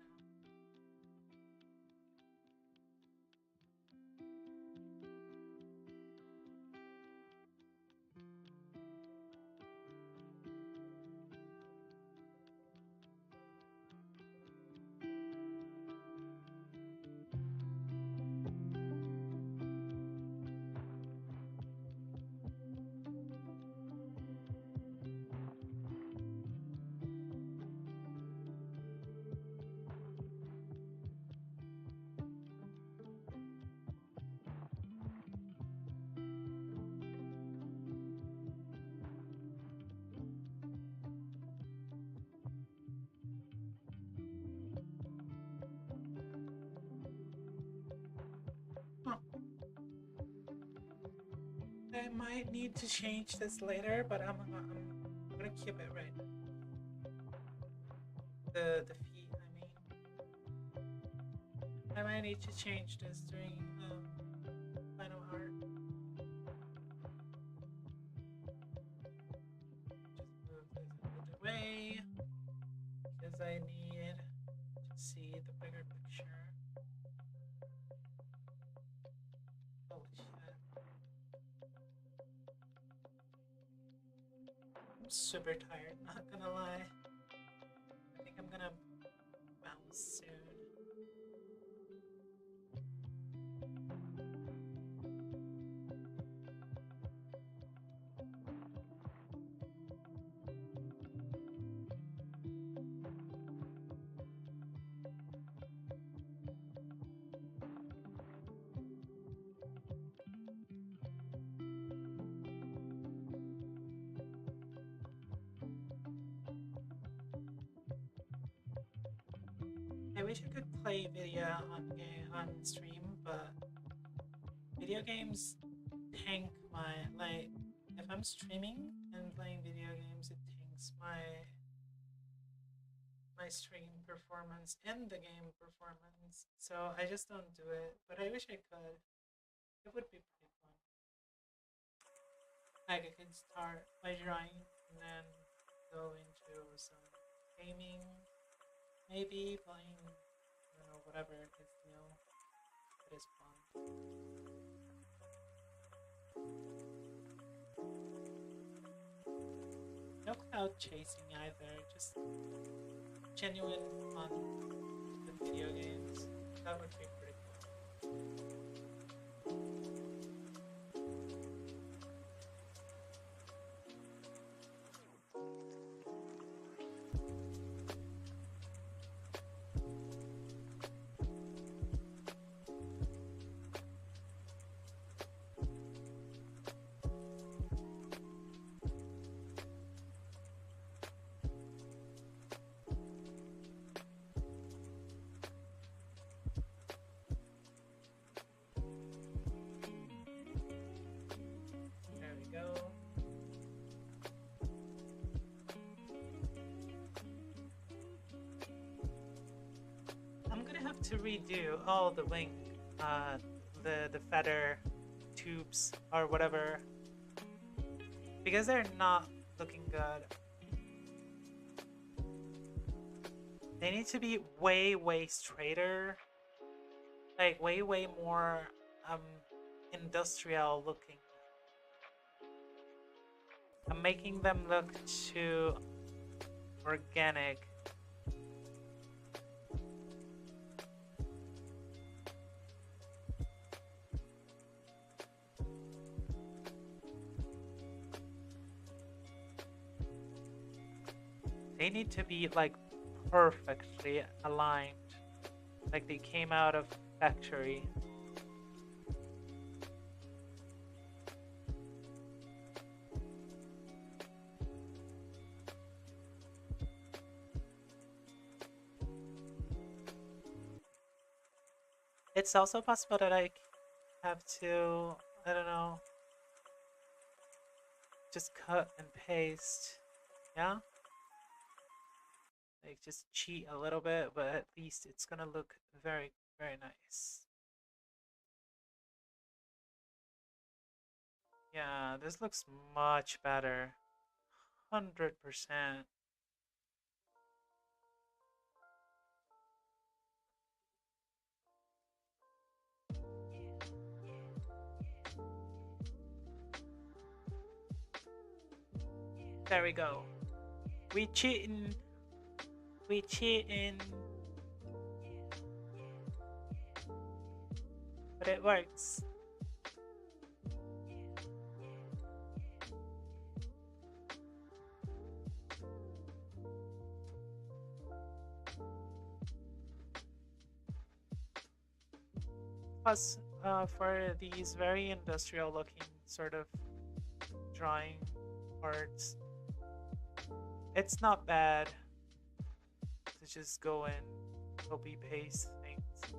Huh. I might need to change this later, but I'm gonna keep it right now. The feet, I mean. I might need to change this during final art. Just move this out of the way because I need to see the bigger picture. Holy shit. I'm super tired, not gonna lie. I think I'm gonna bounce soon. I wish I could play video on stream, but video games tank my like. If I'm streaming and playing video games, it tanks my stream performance and the game performance. So I just don't do it. But I wish I could. It would be pretty fun. Like I could start by drawing and then go into some gaming, maybe playing, I don't know, whatever is new. It is fun. No cloud chasing either, just genuine fun with video games. That would be pretty cool. There we go. I'm gonna have to redo all the wing, the feather tubes or whatever, because they're not looking good. They need to be way straighter, like way more industrial looking. I'm making them look too organic. They need to be like perfectly aligned, like they came out of factory. It's also possible that I have to, I don't know, just cut and paste, yeah? Like just cheat a little bit, but at least it's gonna look very nice. Yeah, this looks much better. 100%. There we go. We cheating. We cheating. But it works. Plus, for these very industrial looking sort of drawing arts, it's not bad to just go and copy paste things.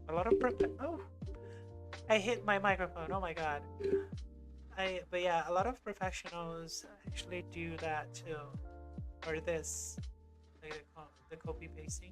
A lot of oh, I hit my microphone. Oh my god. But yeah, a lot of professionals actually do that too, or this, like the copy pasting.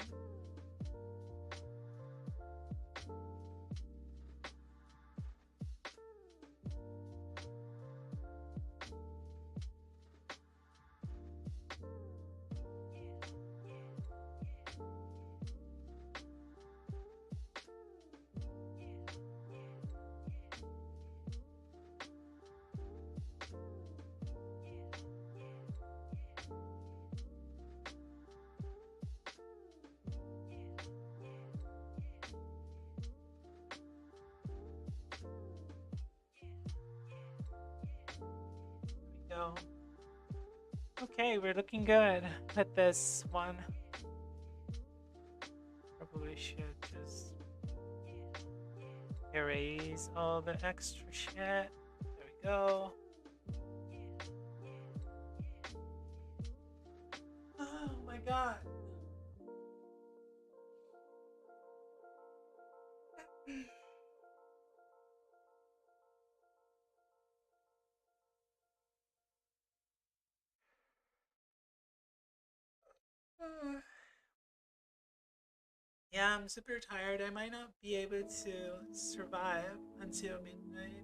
Go. Okay, we're looking good at this one. Probably should just erase all the extra shit. There we go. Oh my god. Yeah, I'm super tired. I might not be able to survive until midnight,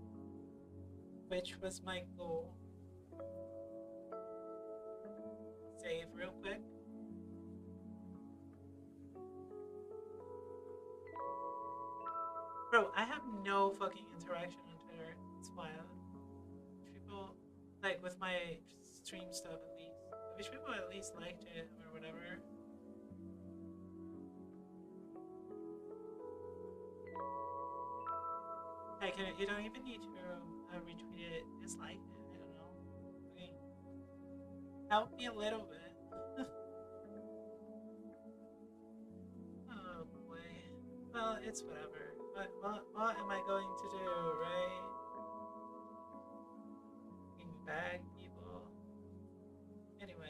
which was my goal. Save real quick. Bro, I have no fucking interaction on Twitter. It's wild. People, like, with my stream stuff at least. I wish people at least liked it or whatever. Like, you don't even need to retweet it. Just like it. I don't know. Okay. Help me a little bit. Oh boy. Well, it's whatever. What am I going to do, right? Fucking bag people. Anyways.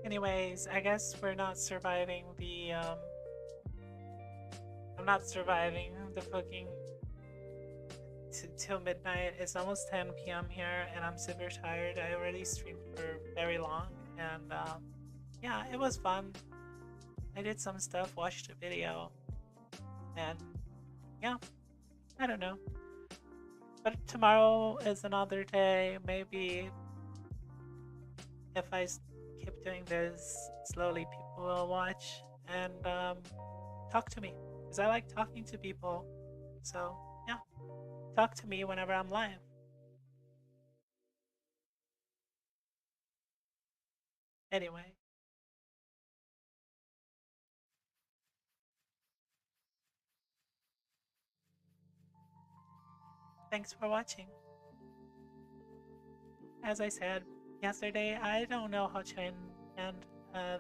Anyways, I guess we're not surviving the, I'm not surviving the fucking till midnight. It's almost 10 p.m. here, and I'm super tired. I already streamed for very long, and yeah, it was fun. I did some stuff, watched a video, and yeah, I don't know. But tomorrow is another day. Maybe if I keep doing this, slowly people will watch and talk to me. Because I like talking to people. So, yeah, talk to me whenever I'm live. Anyway. Thanks for watching. As I said yesterday, I don't know how to end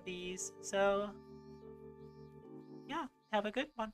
these, so yeah, have a good one.